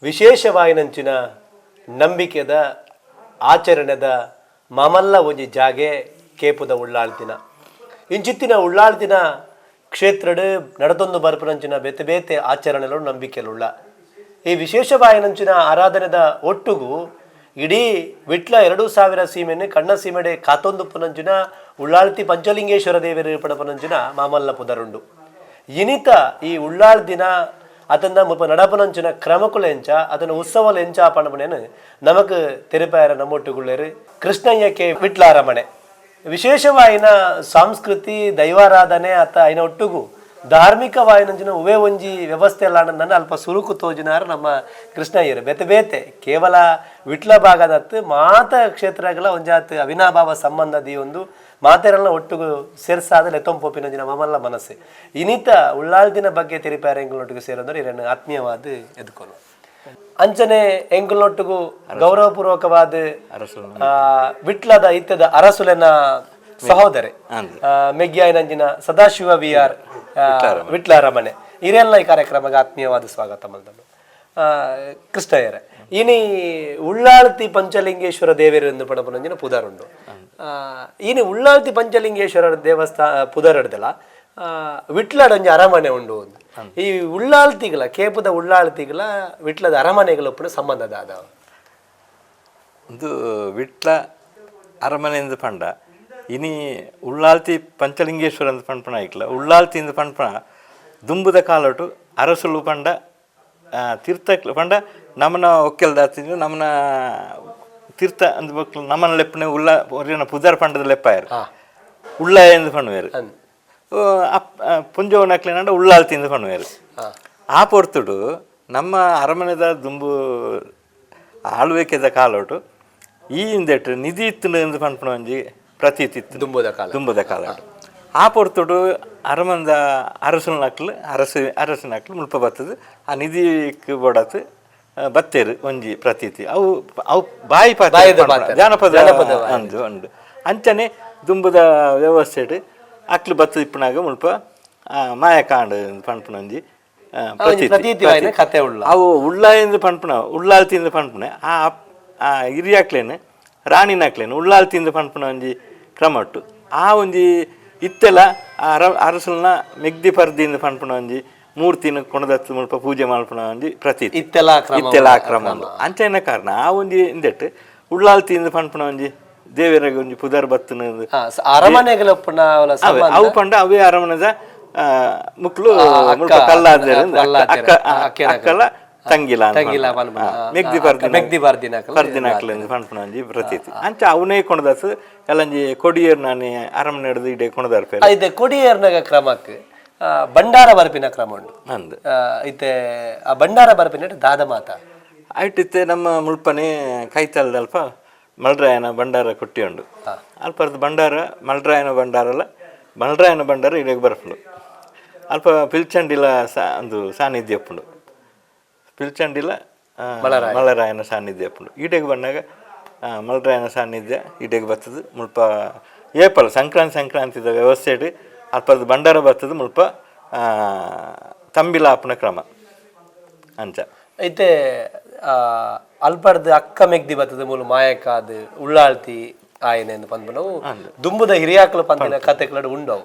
ವಿಶೇಷವಾಯಿನಂಚಿನ ನಂಬಿಕೆದ ಆಚರಣೆದ ಮಾಮಲ್ಲ ಒಂಜಿ ಜಾಗೆ ಕೇಪುದ ಉಳ್ಳಾಳ್ತಿನ ಇಂಚಿತ್ತಿನ ಉಳ್ಳಾಳ್ತಿನ ಕ್ಷೇತ್ರಡ್ ನಡತೊಂದು ಬರ್ಪುನಂಚಿನ ಬೇತೆ ಬೇತೆ ಆಚರಣೆಗಳು ನಂಬಿಕೆಲುಳ್ಳ ಈ ವಿಶೇಷವಾಯಿನಂಚಿನ ಆರಾಧನೆದ ಒಟ್ಟುಗೂ ಇಡೀ ವಿಟ್ಲ 2000 ಸೀಮೆನೆ ಕಣ್ಣ ಸೀಮೆಡೆ ಕಾತೊಂದು ಪುನಂಚಿನ ಉಳ್ಳಾಳ್ತಿ ಪಂಚಲಿಂಗೇಶ್ವರ ದೇವರು ಪಡಪನಂಚಿನ ಮಾಮಲ್ಲ ಪುದರುಂಡು ಇನಿತ ಈ ಉಳ್ಳಾಳ್ದಿನ ಅದನ್ನ ಮುಪ್ಪ ನಡಪನಂಚಿನ ಕ್ರಮಕುಲೆಂಚ ಅದನ್ನ ಉತ್ಸವಲೆಂಚ ಪಣಮಣೆನು ನಮಕ್ ತೆರೆಪಾಯರ ನಮ್ಮೊಟ್ಟುಗುಳ್ಳೇರು ಕೃಷ್ಣಯ್ಯಕ್ಕೆ ವಿಟ್ಲ ಅರಮನೆ ವಿಶೇಷವಾಯಿನ ಸಂಸ್ಕೃತಿ ದೈವಾರಾಧನೆ ಅತ್ತ ಐನ ಒಟ್ಟುಗೂ ಧಾರ್ಮಿಕವಾಯಿನಂಚಿನ ಉವೇ ಒಂಜಿ ವ್ಯವಸ್ಥೆ ಎಲ್ಲ ನನ್ನ ಅಲ್ಪ ಸುರುಕು ತೋಜಿನಾರ ನಮ್ಮ ಕೃಷ್ಣಯ್ಯರು ಬೇತೆ ಬೇತೆ ಕೇವಲ ವಿಟ್ಲ ಭಾಗದತ್ತು ಮಾತ ಕ್ಷೇತ್ರಗಳ ಒಂಜಾತ್ ಅವಿನಾಭಾವ ಸಂಬಂಧದಿ ಒಂದು ಮಾತೆರಲ್ಲ ಒಟ್ಟಿಗೂ ಸೇರ್ಸಾದ ಲೆತ್ತೊಂಪೊಪ್ಪಿನಂಚಿನ ಮಾಮಲ್ಲ ಮನಸ್ಸೆ ಇನಿತ ಉಳ್ಳಾಳ್ದಿನ ಬಗ್ಗೆ ತಿರುಪಾರ ಎಂಗಳೊಟ್ಟಿಗೆ ಸೇರೋದ್ರೆ ಇದನ್ನು ಆತ್ಮೀಯವಾದ ಎದ್ಕೊನು ಅಂಚನೆ ಎಂಗಳೊಟ್ಟಿಗೂ ಗೌರವಪೂರ್ವಕವಾದ ವಿಟ್ಲದ ಇತ್ತದ ಅರಸುಲೆನ ಸಹೋದರಿ ಮೆಗ್ಯಾಯನಂಜಿನ ಸದಾಶಿವ ವಿಆರ್ ವಿಟ್ಲ ಅರಮನೆ ಇರೆಲ್ಲ ಈ ಕಾರ್ಯಕ್ರಮಕ್ಕೆ ಆತ್ಮೀಯವಾದ ಸ್ವಾಗತ ಮಲ್ದನು ಕೃಷ್ಣಯ್ಯರೇ ಇನಿ ಉಳ್ಳಾಳ್ತಿ ಪಂಚಲಿಂಗೇಶ್ವರ ದೇವರು ಎಂದು ಪಡಪನಂಜಿನ ಪುದರುಂಡು ಇನಿ ಉಳ್ಳಾಳ್ತಿ ಪಂಚಲಿಂಗೇಶ್ವರ ದೇವಸ್ಥಾನ ಪುದರಡ್ದಲ್ಲ ವಿಟ್ಲಡಂಜಿ ಅರಮನೆ ಉಂಡು ಈ ಉಳ್ಳಾಳ್ತಿಗಳ ಕೇಪುದ ಉಳ್ಳಾಳ್ತಿಗಳ ವಿಟ್ಲದ ಅರಮನೆಗಳ ಒಪ್ಪನ ಸಂಬಂಧದ ಆದವ ಒಂದು ವಿಟ್ಲ ಅರಮನೆ ಎಂದು ಪಂಡ ಇನಿ ಉಳ್ಳಾಳ್ತಿ ಪಂಚಲಿಂಗೇಶ್ವರ ಅಂತ ಪಂಪಣ ಐಕ್ಲ ಉಳ್ಳಾಳ್ತಿ ಇಂದ ಪಂಪಣ ದುಂಬುದ ಕಾಲೊಟ್ಟು ಅರಸುಲು ಪಂಡ ತೀರ್ಥ ಪಂಡ ನಮ್ಮನ ಒಕ್ಕೆಲ್ದಾತಿದ್ರು ನಮ್ಮನ ತೀರ್ಥ ಅಂದ ಮಕ್ಕಳು ನಮ್ಮನ ಲೆಪ್ಪನೆ ಉಳ್ಳ ಪುದಾರ ಪಂಡದ ಲೆಪ್ಪಾಯರು ಉಳ್ಳ ಎಂದು ಪಣುವೇರು ಪುಂಜವನಕ್ಲೇನಂಡ ಉಳ್ಳಾಳ್ತಿಂದ ಪಣುವೇರು ಆ ಪೊರ್ತುಡು ನಮ್ಮ ಅರಮನೆದ ದುಂಬು ಆಳ್ವಿಕೆದ ಕಾಲೋಟು ಈ ಹಿಂದೆಟ್ಟು ನಿಧಿ ಇತ್ತು ಎಂದು ಪಂಪಣ ಒಂಜಿ ಪ್ರತೀತಿ ಇತ್ತು ದುಂಬುದ ಕಾಲ ಆ ಪೊರ್ತುಡು ಅರಮನದ ಅರಸನಕ್ಲು ಅರಸನಕ್ಲು ಮುಲ್ಪ ಬರ್ತದೆ ಆ ನಿಧಿಕ್ಕೆ ಬೋಡತ್ತು ಬತ್ತೇರು ಒಂಜಿ ಪ್ರತೀತಿ ಅವು ಅವು ಬಾಯಿ ಜಾನಪದ ಅಂದು ಉಂಡು ಅಂಚನೆ ದುಂಬುದ ವ್ಯವಸ್ಥೆ ಅಕ್ಲು ಬತ್ತದ ಇಪ್ಪನಾಗ ಮುಲ್ಪ ಮಾಯ ಕಾಂಡ ಪಂಪನೊಂಜಿ ಕತೆ ಉಳ್ಳ ಅವು ಉಳ್ಳಾಯಿಂದ ಪಂಪನ ಉಳ್ಳಾಳ್ತಿಯಿಂದ ಪಂಪನೆ ಆ ಹಿರಿಯಾಕ್ಲೇನು ರಾಣಿನಾಕ್ಲೇನು ಉಳ್ಳಾಳ್ತಿಯಿಂದ ಪಂಪನ ಒಂಜಿ ಕ್ರಮಟ್ಟು ಆ ಒಂಜಿ ಇತ್ತೆಲ್ಲ ಅರಸಲ್ನ ಮೆಗ್ದಿ ಪರ್ದಿಯಿಂದ ಪಂಪನ ಒಂಜಿ ಮೂರ್ತಿನ ಕೊಣದತ್ತು ಮುಲ್ಪ ಪೂಜೆ ಮಲ್ಪನ ಒಂಜಿ ಪ್ರತೀತಿ ಇತ್ತೆಲ್ಲ ಕ್ರಮ ಅಂಚೆನ ಕಾರಣ ಆ ಒಂಜಿ ಇಂದೆಟ್ಟು ಉಳ್ಳಾಳ್ತಿಯಿಂದ ಪಂಪನ ಒಂಜಿ ದೇವರಿಗೆ ಒಂಜಿ ಪುದರ್ ಬತ್ತನ ಅರಮನೆಗಳ ಅವು ಪಂಡ ಅವೇ ಅರಮನೆದ ಮುಕ್ಳು ಅಕ್ಕಲ ತಂಗಿಲ ಪಂಪನಂಜಿ ಪ್ರತೀತಿ ಅಂಚ ಅವನೇ ಕೊಣದತ್ತು ಎಲ್ಲಂಜಿ ಕೊಡಿಯರ್ ನಾನೇ ಅರಮನೆ ಹಿಡಿದು ಇಡೇ ಕೊಣದಾರ್ಪೆ ಇದೆ ಕೊಡಿಯರ್ನಾಗ ಕ್ರಮಕ್ಕೆ ಬಂಡಾರ ಬರ್ಪಿನ ಕ್ರಮ ಉಂಡು ಅಂದು ಐತೆ ಆ ಬಂಡಾರ ಬರ್ಪಿನ ದಾದ ಮಾತ ಐಟಿತ್ತೆ ನಮ್ಮ ಮುಲ್ಪನೆ ಕೈತಲ್ದಲ್ಪ ಮಲ್ರಾಯನ ಬಂಡಾರ ಕೊಟ್ಟಿ ಉಂಡು ಅಲ್ಪರ್ದು ಬಂಡಾರ ಮಲ್ರಾಯನ ಬಂಡಾರಲ್ಲ ಮಲ್ರಾಯನ ಬಂಡಾರ ಇಡೇಗೆ ಬರ್ಪುಂಡು ಅಲ್ಪ ಪಿಲ್ಚಂಡಿಲ ಒಂದು ಸಾನ್ನಿಧ್ಯ ಉಪ್ಪುಂಡು ಪಿಲ್ಚಂಡಿಲ ಮಲರಾಯನ ಸಾನ್ನಿಧ್ಯ ಉಪ್ಪುಂಡು ಈಡೆಗೆ ಬಂದಾಗ ಮಲರಾಯನ ಸಾನ್ನಿಧ್ಯ ಈಡೆಗೆ ಬರ್ತದೆ ಮುಲ್ಪ ಏಪಲ್ ಸಂಕ್ರಾಂತಿದ ವ್ಯವಸ್ಥೆ ಅಲ್ಪದ ಬಂಡಾರ ಬರ್ತದೆ ಮುಲ್ಪ ತಂಬಿಲಾಪನ ಕ್ರಮ ಅಂಚ ಐತೆ ಅಲ್ಪರ್ದು ಅಕ್ಕ ಮೆಗ್ದಿ ಬರ್ತದೆ ಮೂಲ ಮಾಯಕಾದ ಉಳ್ಳಾಳ್ತಿ ಆಯನೆ ಎಂದು ಪಂದ್ಬನವು ದುಂಬುದ ಹಿರಿಯಾಕಲು ಪಂದಿನ ಕತೆಗಳು ಉಂಡವು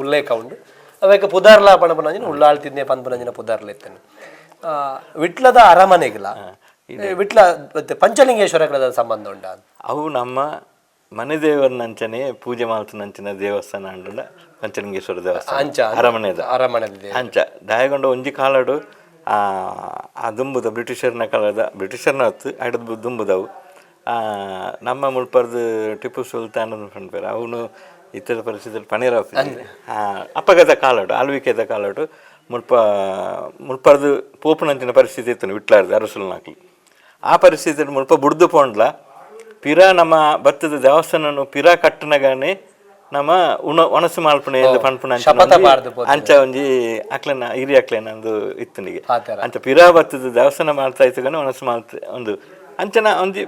ಉಲ್ಲೇಖ ಉಂಡು ಅವಕ್ಕೆ ಪುದಾರ್ಲ ಪಣಪನಂಜಿನ ಉಳ್ಳಾಳ್ತಿದ್ನೆ ಪಂದ್ಬನಂಜಿನ ಪುದಾರ್ಲ ಇತ್ತೇನೆ ವಿಟ್ಲದ ಅರಮನೆಗಳ ವಿಟ್ಲ ಮತ್ತೆ ಪಂಚಲಿಂಗೇಶ್ವರಗಳ ಸಂಬಂಧ ಉಂಡ ಅವು ನಮ್ಮ ಮನೆ ದೇವರನಂಚನೆ ಪೂಜೆ ಮಾಡ್ತನಂಚಿನ ದೇವಸ್ಥಾನ ಅಂಡ ಪಂಚಲಿಂಗೇಶ್ವರ ದೇವಸ್ಥಾನ ಅಂಚ ಅರಮನೆ ಅಂಚ ದಯಗೊಂಡ ಒಂಜಿ ಕಾಲಡು ಆ ದುಂಬುದ ಬ್ರಿಟಿಷರ್ನ ಕಾಲದ ಬ್ರಿಟಿಷರ್ನ ಹೊತ್ತು ಹಿಡಿದು ದುಂಬುದವು ನಮ್ಮ ಮುಳ್ಪರ್ದು ಟಿಪ್ಪು ಸುಲ್ತಾನ್ ಪಂಡ್ಪೇರು ಅವನು ಇತರ ಪರಿಸ್ಥಿತಿಯಲ್ಲಿ ಪಣೇರ ಅಪಘಾತ ಕಾಲೋಟು ಆಳ್ವಿಕೆದ ಕಾಲೋಟು ಮುಳ್ಪರ್ದು ಪೋಪುನಂಚಿನ ಪರಿಸ್ಥಿತಿ ಇತ್ತು ವಿಟ್ಲಾರ್ದು ಅರಸುಲ್ನಾಕ್ಲಿ ಆ ಪರಿಸ್ಥಿತಿಯಲ್ಲಿ ಮುಲ್ಪ ಬುಡ್ದು ಪೋಂಡ್ಲ ಪಿರಾ ನಮ್ಮ ಭತ್ತದ ದೇವಸ್ಥಾನ ಪಿರಾ ಕಟ್ಟನಗಾನೆ ನಮ್ಮ ಒಣಸು ಮಾಲ್ಪನೆ ಪಂಪುನ ಅಂಚ ಒಂಜಿ ಅಕ್ಲನ ಹಿರಿ ಅಕ್ಲೇನ ಒಂದು ಇತ್ತನಿಗೆ ಅಂಚ ಪಿರಾ ಭತ್ತದ ದೇವಸ್ಥಾನ ಮಾಡ್ತಾ ಇತ್ತು ಗಾನೆ ಒಣಸು ಮಾಲ್ತ ಒಂದು ಅಂಚನ ಒಂಜಿ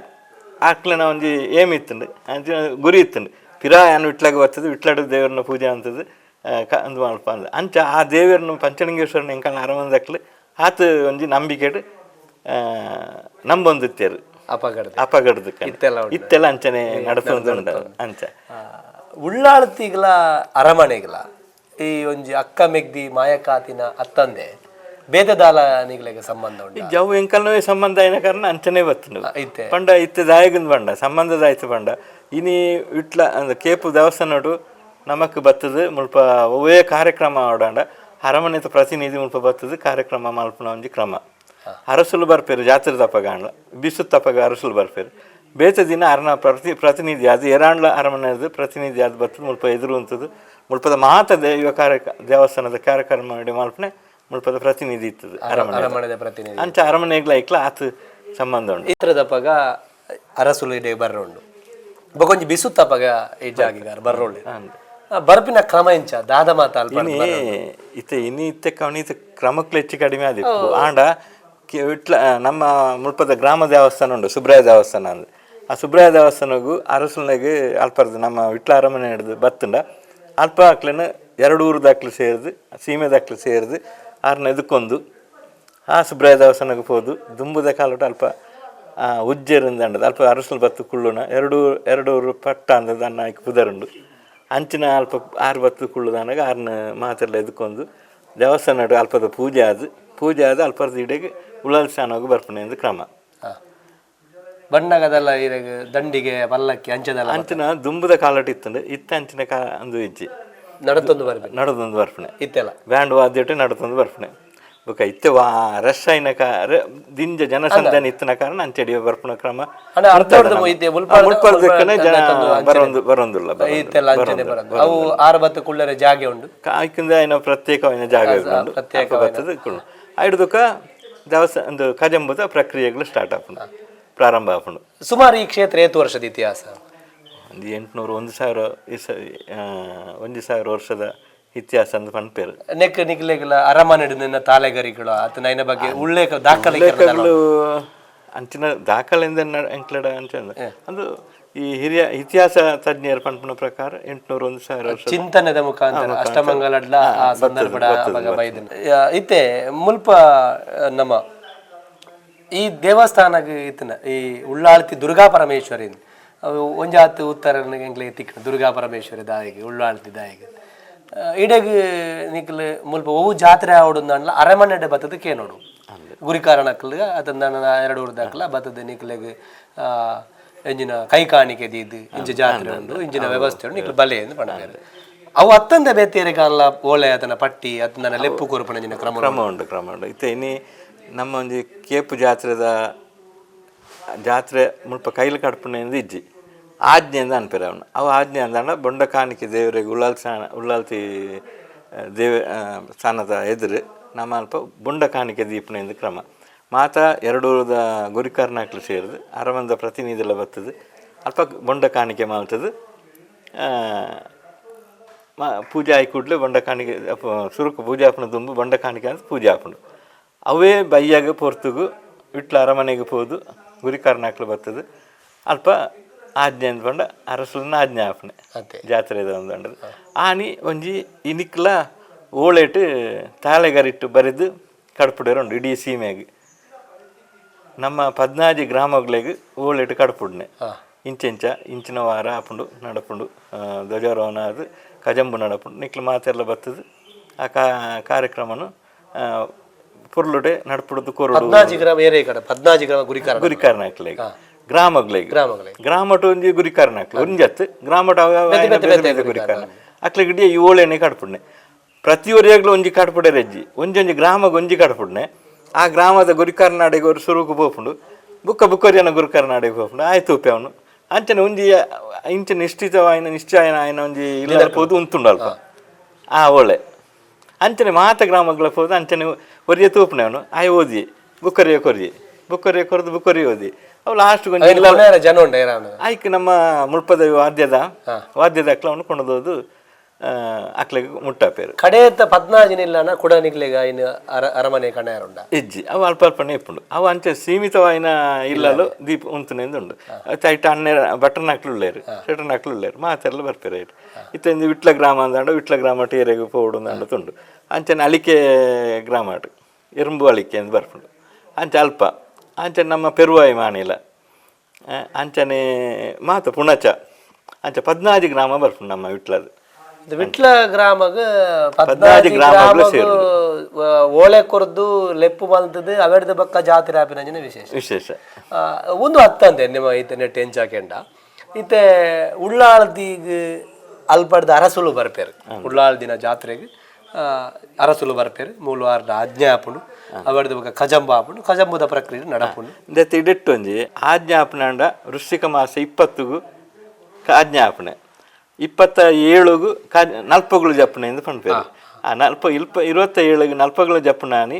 ಆಕ್ಲನ ಒಂಜಿ ಏಮ್ ಇತ್ತಂಡು ಅಂಚ ಗುರಿ ಇತ್ತಂಡು ಪಿರಾ ಏನು ವಿಟ್ಲಾಗ ಬರ್ತದೆ ವಿಟ್ಲಾಡ ದೇವರನ್ನ ಪೂಜೆ ಅಂತದ್ದು ಅಂದು ಮಲ್ಪ ಅಂದ ಅಂಚ ಆ ದೇವರನ್ನು ಪಂಚಲಿಂಗೇಶ್ವರನ ಎಂಕಲ್ನ ಅರಮನದಕ್ಲು ಆತ ಒಂಜಿ ನಂಬಿಕೆಡು ನಂಬೊಂದಿತ್ತೇರು ಅಪಗಡದ ಇತ್ತೆಲ್ಲ ಅಂಚನೆ ನಡೆಸೋದುಂಡ ಅಂಚ ಉಳ್ಳಾಳ್ತಿಗಳ ಅರಮನೆಗಳ ಈ ಒಂಜಿ ಅಕ್ಕ ಮೆಗ್ದಿ ಮಾಯಕಾತಿನ ಅತ್ತಂದೆ ಬೇದದಾಲ ನಿಗಳಿಗೆ ಸಂಬಂಧ ಉಂಟು ಜವು ಎಂಕಲ್ನವೇ ಸಂಬಂಧ అయిన ಕಾರಣ ಅಂಚನೆ ಬತ್ತುಂಡು ಪಂಡ ಇತ್ತೆ ದಾಯಗಂದು ಬಂಡ ಸಂಬಂಧದಾಯ್ತು ಬಂಡ ಇನಿ ಇಟ್ಲ ಅಂದ್ರೆ ಕೇಪು ದೇವಸ್ಥಾನಡು ನಮಕ್ ಬತ್ತದು ಮುಲ್ಪ ಒವೇ ಕಾರ್ಯಕ್ರಮ ಆಡಾಂಡ ಅರಮನೆದ ಪ್ರತಿನಿಧಿ ಮುಲ್ಪ ಬತ್ತದು ಕಾರ್ಯಕ್ರಮ ಮಲ್ಪನ ಒಂಜಿ ಕ್ರಮ ಅರಸುಲು ಬರ್ಪೇರು ಜಾತ್ರೆ ತಪ್ಪಗಾಂಡ್ಲ ಬಿಸು ತಪ್ಪಗ ಅರಸುಲು ಬರ್ಪೇರು ಬೇತ ದಿನ ಅರನ ಪ್ರತಿನಿಧಿ ಅದು ಎರಾಂಡ್ಲ ಅರಮನೆದು ಪ್ರತಿನಿಧಿ ಅದು ಬರ್ತದೆ ಮುಲ್ಪ ಎದುರು ಅಂತದ್ದು ಮುಲ್ಪದ ಮಾತದೆ ಇವ ದೇವಸ್ಥಾನದ ಕಾರ್ಯಕ್ರಮ ಮಾಡಿ ಮಲ್ಪನೆ ಮುಲ್ಪದ ಪ್ರತಿನಿಧಿ ಇರ್ತದೆ ಅರಮನೆದ ಪ್ರತಿನಿಧಿ ಅಂಚ ಅರಮನೆಗ್ಲ ಐಕ್ಲ ಆತು ಸಂಬಂಧ ಉಂಟು ಇತ್ರದಪ್ಪಗ ಅರಸುಲು ಇಡೆ ಬರ್ರೋಂಡು ಬೊಕೊಂಜಿ ಬಿಸು ತಪ್ಪಗ ಈ ಜಾಗಿಗಾರ ಬರ್ರೋಳ್ಳಿ ಬರ್ಪಿನ ಕ್ರಮ ಇಂಚ ದಾದ ಮಾತ ಇತ್ತೆ ಇನಿ ಇತ್ತೆ ಕವನಿತ ಕ್ರಮಕ್ಲೆ ಹೆಚ್ಚು ಕಡಿಮೆ ಆದಿತ್ತು ಆಂಡ ಇಟ್ಲ ನಮ್ಮ ಮುಲ್ಪದ ಗ್ರಾಮ ದೇವಸ್ಥಾನ ಉಂಟು ಸುಬ್ರಾಯ ದೇವಸ್ಥಾನ ಅಂದ್ರೆ ಆ ಸುಬ್ರಾಯ ದೇವಸ್ಥಾನಗೂ ಅರಸುಲ್ನಾಗ ಅಲ್ಪರ್ದು ನಮ್ಮ ವಿಟ್ಲ ಅರಮನೆ ಹಿಡಿದು ಬತ್ತಂಡ ಅಲ್ಪ ಹಾಕ್ಲೇನ 2 ಊರು ದಾಖಲೆ ಸೇರಿದು ಸೀಮೆ ದಾಖಲೆ ಸೇರಿದು ಆರ್ನ ಎದಕ್ಕೊಂದು ಆ ಸುಬ್ರಾಯ ದೇವಸ್ಥಾನಕ್ಕೆ ಹೋದು ದುಂಬುದ ಕಾಲೋಟ ಅಲ್ಪ ಉಜ್ಜೇರಿಂದ ಅಂಡದು ಅಲ್ಪ ಅರಸುಲ್ ಬತ್ತು ಕುಳ್ಳುನ 2 ಊರು ಪಟ್ಟ ಅಂದದ ಅನ್ನ ಆಯ್ಕೆ ಪುದರುಂಡು ಅಂಚಿನ ಅಲ್ಪ 6 ಬತ್ತು ಕುಳ್ಳುದಾನಾಗ ಆರ್ನ ಮಾತೆಲ್ಲ ಎದಕ್ಕೊಂದು ದೇವಸ್ಥಾನ ಅಲ್ಪದ ಪೂಜೆ ಆದ ಅಲ್ಪದ ಇಡೆಗೆ ಉಳಲ್ ಸ್ನಾನವಾಗಿ ಬರ್ಪಣೆ ಎಂದು ಕ್ರಮ ಬಣ್ಣಗದಲ್ಲ ದಂಡಿಗೆ ಪಲ್ಲಕ್ಕಿ ಅಂಚಿನ ದುಂಬುದ ಕಾಲಟ ಇತ್ತಂಡು ಅಂಚಿನ ಅಂದು ಇಜ್ಜಿ ನಡದೊಂದು ಬರ್ಪಣೆ ಇತ್ತೆಲ್ಲ ಬ್ಯಾಂಡ್ ವಾದ್ಯಟೆ ನಡದೊಂದು ಬರ್ಪಣೆ ಬೊಕ ಇತ್ತೆ ರಶ್ ಐನ ದಿಂಜ ಜನಸಂಧಾನ ಇತ್ತನ ಕಾರಣ ಅಂಚೆಡಿ ಬರ್ಪಣ ಕ್ರಮ ಬರೊಂದುಲ್ಲ ಅವು 6 ಬತ್ತು ಕುಳ್ಳರೆ ಜಾಗೆ ಉಂಡು ಆಯ್ಕಿಂದ ಐನ ಪ್ರತ್ಯೇಕವಾದ ಜಾಗ ಉಂಡು ಐಡುದಕ್ಕ ದೇವಸ್ಥಾನ ಒಂದು ಕಜಂಬುದ ಪ್ರಕ್ರಿಯೆಗಳು ಸ್ಟಾರ್ಟ್ ಆಪುಂಡು ಪ್ರಾರಂಭ ಆಪುಂಡು ಸುಮಾರು ಈ ಕ್ಷೇತ್ರ 8 ವರ್ಷದ ಇತಿಹಾಸ ಒಂದು 800 1,000 ವರ್ಷದ ಇತಿಹಾಸ ಅಂತ ಪನ್ಪೇರು ನೆಕ್ ನಿಕ್ಲೆಗಳ ಅರಮನೆ ತಾಲೆಗರಿಗಳು ಆತನ ಐನ ಬಗ್ಗೆ ಉಲ್ಲೇಖ ದಾಖಲೆಗಳು ಅಂಚಿನ ದಾಖಲೆಯಿಂದ ಎಂಕ್ಲಡ ಅಂತಂದ್ರೆ ಅದು ಈ ಹಿರಿಯ ಇತಿಹಾಸ ತಜ್ಞರ ಪನ್ಪನ ಪ್ರಕಾರ 800 ವರ್ಷ ಚಿಂತನೆದ ಮುಖಾಂತರ ಅಷ್ಟಮಂಗಲಡ್ಲ ಆ ಸಂದರ್ಭದ ಇತ್ತೆ ಮುಲ್ಪ ನಮ್ಮ ಈ ದೇವಸ್ಥಾನಕ್ಕೆ ಇತ್ತನ ಈ ಉಳ್ಳಾಳ್ತಿ ದುರ್ಗಾ ಪರಮೇಶ್ವರಿ ಒಂಜಾತು ಉತ್ತರ ಎಂಗ್ಲೆ ತಿಕ್ಕ ದುರ್ಗಾ ಪರಮೇಶ್ವರಿ ದಾಯಿಗೆ ಉಳ್ಳಾಳ್ತಿ ದಾಯಿಗೆ ಇಡೆಗ್ ನಿಕ್ಲು ಮುಲ್ಪ ಓ ಜಾತ್ರೆ ಆವಡುಂದಾಂಡ್ಲ ಅರಮನೆ ಬತ್ತದ ಕೇನೋಡು ಗುರಿ ಕಾರಣಕ್ಕಲ್ಗ ಅದನ್ನ 2 ಊರು ದಾಖಲ ಬತ್ತದ ನಿಕ್ಲೆಗ್ ಎಂಜಿನ ಕೈ ಕಾಣಿಕೆ ದೀದು ಇಂಚ ಜಾತ್ರೆ ಉಂಡು ಇಂಚಿನ ವ್ಯವಸ್ಥೆ ಉಂಡು ನಿಕ್ಲು ಬಲೆ ಎಂದು ಪಂಡ ಅವು ಅತ್ತಂದ ಬೇತೇರೆ ಕಾಲ ಓಳೆ ಅದನ್ನ ಪಟ್ಟಿ ಅದನ್ನ ಲೆಪ್ಪು ಕೊರ್ಪಣಜಿನ ಕ್ರಮ ಉಂಡು ಇತ್ತೆ ಇನಿ ನಮ್ಮ ಒಂದು ಕೇಪು ಜಾತ್ರೆ ಮುಲ್ಪ ಕೈಲಿ ಕಡ್ಪಣೆಯಿಂದ ಇಜ್ಜಿ ಆಜ್ಞೆಯಿಂದ ಅನ್ಪೇರೆ ಅವನು ಅವು ಆಜ್ಞೆ ಅಂದಾಂಡ ಬೊಂಡ ಕಾಣಿಕೆ ದೇವರಿಗೆ ಉಳ್ಳಾಲ್ತಿ ಸ್ಥಾನದ ಎದುರು ನಮ್ಮ ಅಲ್ಪ ಬೊಂಡ ಕಾಣಿಕೆ ದೀಪಣೆಯಿಂದ ಕ್ರಮ ಮಾತ 2 ಊರದ ಗುರಿಕಾರ್ನಾಕ್ಲು ಸೇರಿದು ಅರಮನದ ಪ್ರತಿನಿಧಿ ಎಲ್ಲ ಬರ್ತದೆ ಅಲ್ಪ ಬೊಂಡ ಕಾಣಿಕೆ ಮಾಡ್ತದೆ ಪೂಜೆ ಆಯ್ಕೂಡ್ಲೆ ಬೊಂಡ ಕಾಣಿಕೆ ಸುರುಕು ಪೂಜೆ ಹಾಪಣ ತುಂಬು ಬೊಂಡ ಕಾಣಿಕೆ ಅಂತ ಪೂಜೆ ಹಾಪುಂಡು ಅವೇ ಬೈಯಾಗ ಪೊರ್ತುಗು ವಿಟ್ಲ ಅರಮನೆಗೆ ಹೋದು ಗುರಿಕಾರ್ನಾಕ್ಲು ಬರ್ತದೆ ಅಲ್ಪ ಆಜ್ಞೆ ಅಂದ್ಕೊಂಡ ಅರಸಲನ್ನ ಆಜ್ಞೆ ಆಪಣೆ ಜಾತ್ರೆದ ಒಂದು ಆನಿ ಒಂಜಿ ಇನಿಕ್ಲ ಓಳೇಟು ತಾಳೆಗರಿಟ್ಟು ಬರೆದು ಕಡ್ಪುಡೇರುಂಡು ಇಡೀ ಸೀಮೆಗೆ ನಮ್ಮ 14 ಗ್ರಾಮಗಳಿಗೆ ಓಳೇಟು ಕಡ್ಪುಡ್ನೆ ಇಂಚಿನ ವಾರ ಆಪುಂಡು ನಡಪುಂಡು ಧ್ವಜಾರೋಹಣ ಅದು ಕಜಂಬು ನಡಪುಂಡು ನಿಕ್ಲು ಮಾತೆಲ್ಲ ಬರ್ತದೆ ಆ ಕಾರ್ಯಕ್ರಮನು ಪುರ್ಲುಡೆ ನಡ್ಪುಡುದು ಕೊರಡು 14 ಗ್ರಾಮ ಗುರಿಕಾರ್ನಾಕ್ಲೆಗೆ ಗ್ರಾಮಟು ಒಂಜಿ ಗುರಿಕಾರ್ನಾಕ್ಲೆ ಒಂಜತ್ತು ಗ್ರಾಮಟ ಗುರಿಕಾರ್ನ ಅಕ್ಲೆಗ್ ಇಡೀ 7 ಎಣ್ಣೆ ಕಡ್ಪುಡ್ನೆ ಪ್ರತಿ ಒರಿಯಾಗ್ಲೂ ಒಂಜಿ ಕಡ್ಪುಡೆ ರಜ್ಜಿ ಒಂಜೊಂಜಿ ಗ್ರಾಮಕ್ಕೆ ಒಂಜಿ ಕಡ್ಪುಡ್ನೆ ಆ ಗ್ರಾಮದ ಗುರಿಕಾರ್ನಾಡೆಗೆ ಅವರು ಸುರುಕು ಪೋಪುಂಡು ಬುಕ್ಕೊರಿಯನ ಗುರಿಕಾರ್ನಾಡೆಗೆ ಪೋಪುಂಡು ಆಯ್ತು ಉಪ್ಪೆ ಅವನು ಅಂಚನೆ ಒಂಜಿ ಇಂಚ ನಿಶ್ಚಯನ ಆಯ್ನ ಒಂಜಿ ಇಲ್ಲ ಪೋದು ಉಂತುಂಡು ಅಲ್ಪ ಆ ಒಳ್ಳೆ ಅಂಚನೆ ಮಾತ ಗ್ರಾಮಗಳ ಹೋದ ಅಂಚನೆ ಒರಿಯ ತೂಪನೆ ಅವನು ಆಯ್ ಓದಿ ಬುಕ್ಕರಿಯ ಕೊರ್ದು ಬುಕ್ಕರಿ ಓದಿ ಅವು ಲಾಸ್ಟ್ ಜನ ಆಯ್ಕೆ ನಮ್ಮ ಮುಳ್ಪದ ವಾದ್ಯದ ಅಕ್ಲ ಅವನು ಕೊಂಡೋದು ಅಕ್ಲೆಗೆ ಮುಟ್ಟಾಪೇರು ಕಡೆಯತ್ತ 14 ನಿಲ್ಲನ ಕೂಡ ನಿಕ್ಲೆಗ ಅರಮನೆ ಕಣ್ಣಾರುಂಡ ಇಜ್ಜಿ ಅವು ಅಲ್ಪನೆ ಇಪ್ಪುಂಡು ಅವು ಅಂಚೆ ಸೀಮಿತವಾಯಿನ ಇಲ್ಲಲು ದೀಪ ಉಂತುನೆಂದು ಉಂಡು ಐಟ ಅನ್ನೆ ಬಟರ್ನಾಕ್ಲು ಮಾತೆಲ್ಲ ಬರ್ಪೇರೆ ಇತ್ತ ವಿಟ್ಲ ಗ್ರಾಮ ಅಂದಾಂಡ ವಿಟ್ಲ ಗ್ರಾಮ ಟೇರೆಗೆ ಪೋಡು ಅಂಡತುಂಡು ಅಂಚನೆ ಅಳಿಕೆ ಗ್ರಾಮ ಎರುಂಬು ಅಳಿಕೆ ಎಂದು ಬರ್ಪುಂಡು ಅಂಚೆ ಅಲ್ಪ ಅಂಚನೆ ನಮ್ಮ ಪೆರುವಾಯಿ ಮಾನಿಲ ಅಂಚನೆ ಮಾತ ಪುಣಚ ಅಂಚ 14 ಗ್ರಾಮ ಬರ್ಪುಂಡು ನಮ್ಮ ವಿಟ್ಲದ ವಿಟ್ಲ ಗ್ರಾಮಗ 14 ಗ್ರಾಮಗಳು ಓಳೆ ಕೊರ್ದು ಲೆಪ್ಪು ಮಲ್ತದು ಅವೆಡ್ದ ಬಕ್ಕ ಜಾತ್ರೆ ಆಪಿನ ವಿಶೇಷ ಒಂದು ಹತ್ತಂದೆ ನಿಮ್ಮ ಈತ ನೆಟ್ ಎಂಚಾಕೆಂಡ ಈತೆ ಉಳ್ಳಾಳದಿಗ ಅಲ್ಪಡ್ದ ಅರಸುಲು ಬರ್ಪೇರು ಉಳ್ಳಾಳದಿನ ಜಾತ್ರೆಗೆ ಅರಸುಲು ಬರ್ಪೇರು ಮೂಲವಾರದ ಆಜ್ಞೆ ಆಪುಂಡು ಅವೆಡ್ದ ಬಕ್ಕ ಕಜಂಬ ಆಪುಂಡು ಕಜಂಬದ ಪ್ರಕ್ರಿಯೆ ನಡಪುಂಡು ದೆತ್ತ ಇಡೆಟ್ಟೊಂಜಿ ಆಜ್ಞೆ ಆಪುನಾಂಡ ವೃಶ್ಚಿಕ ಮಾಸ 20ಗೂ ಆಜ್ಞೆ ಆಪುಣೆ 27ಗೂ ನಲ್ಪಗಳು ಜಪ್ಪನೆ ಎಂದು ಪಂಪೇರು ಆ 27ಗೆ ನಲ್ಪಗಳು ಜಪ್ಪನಾನಿ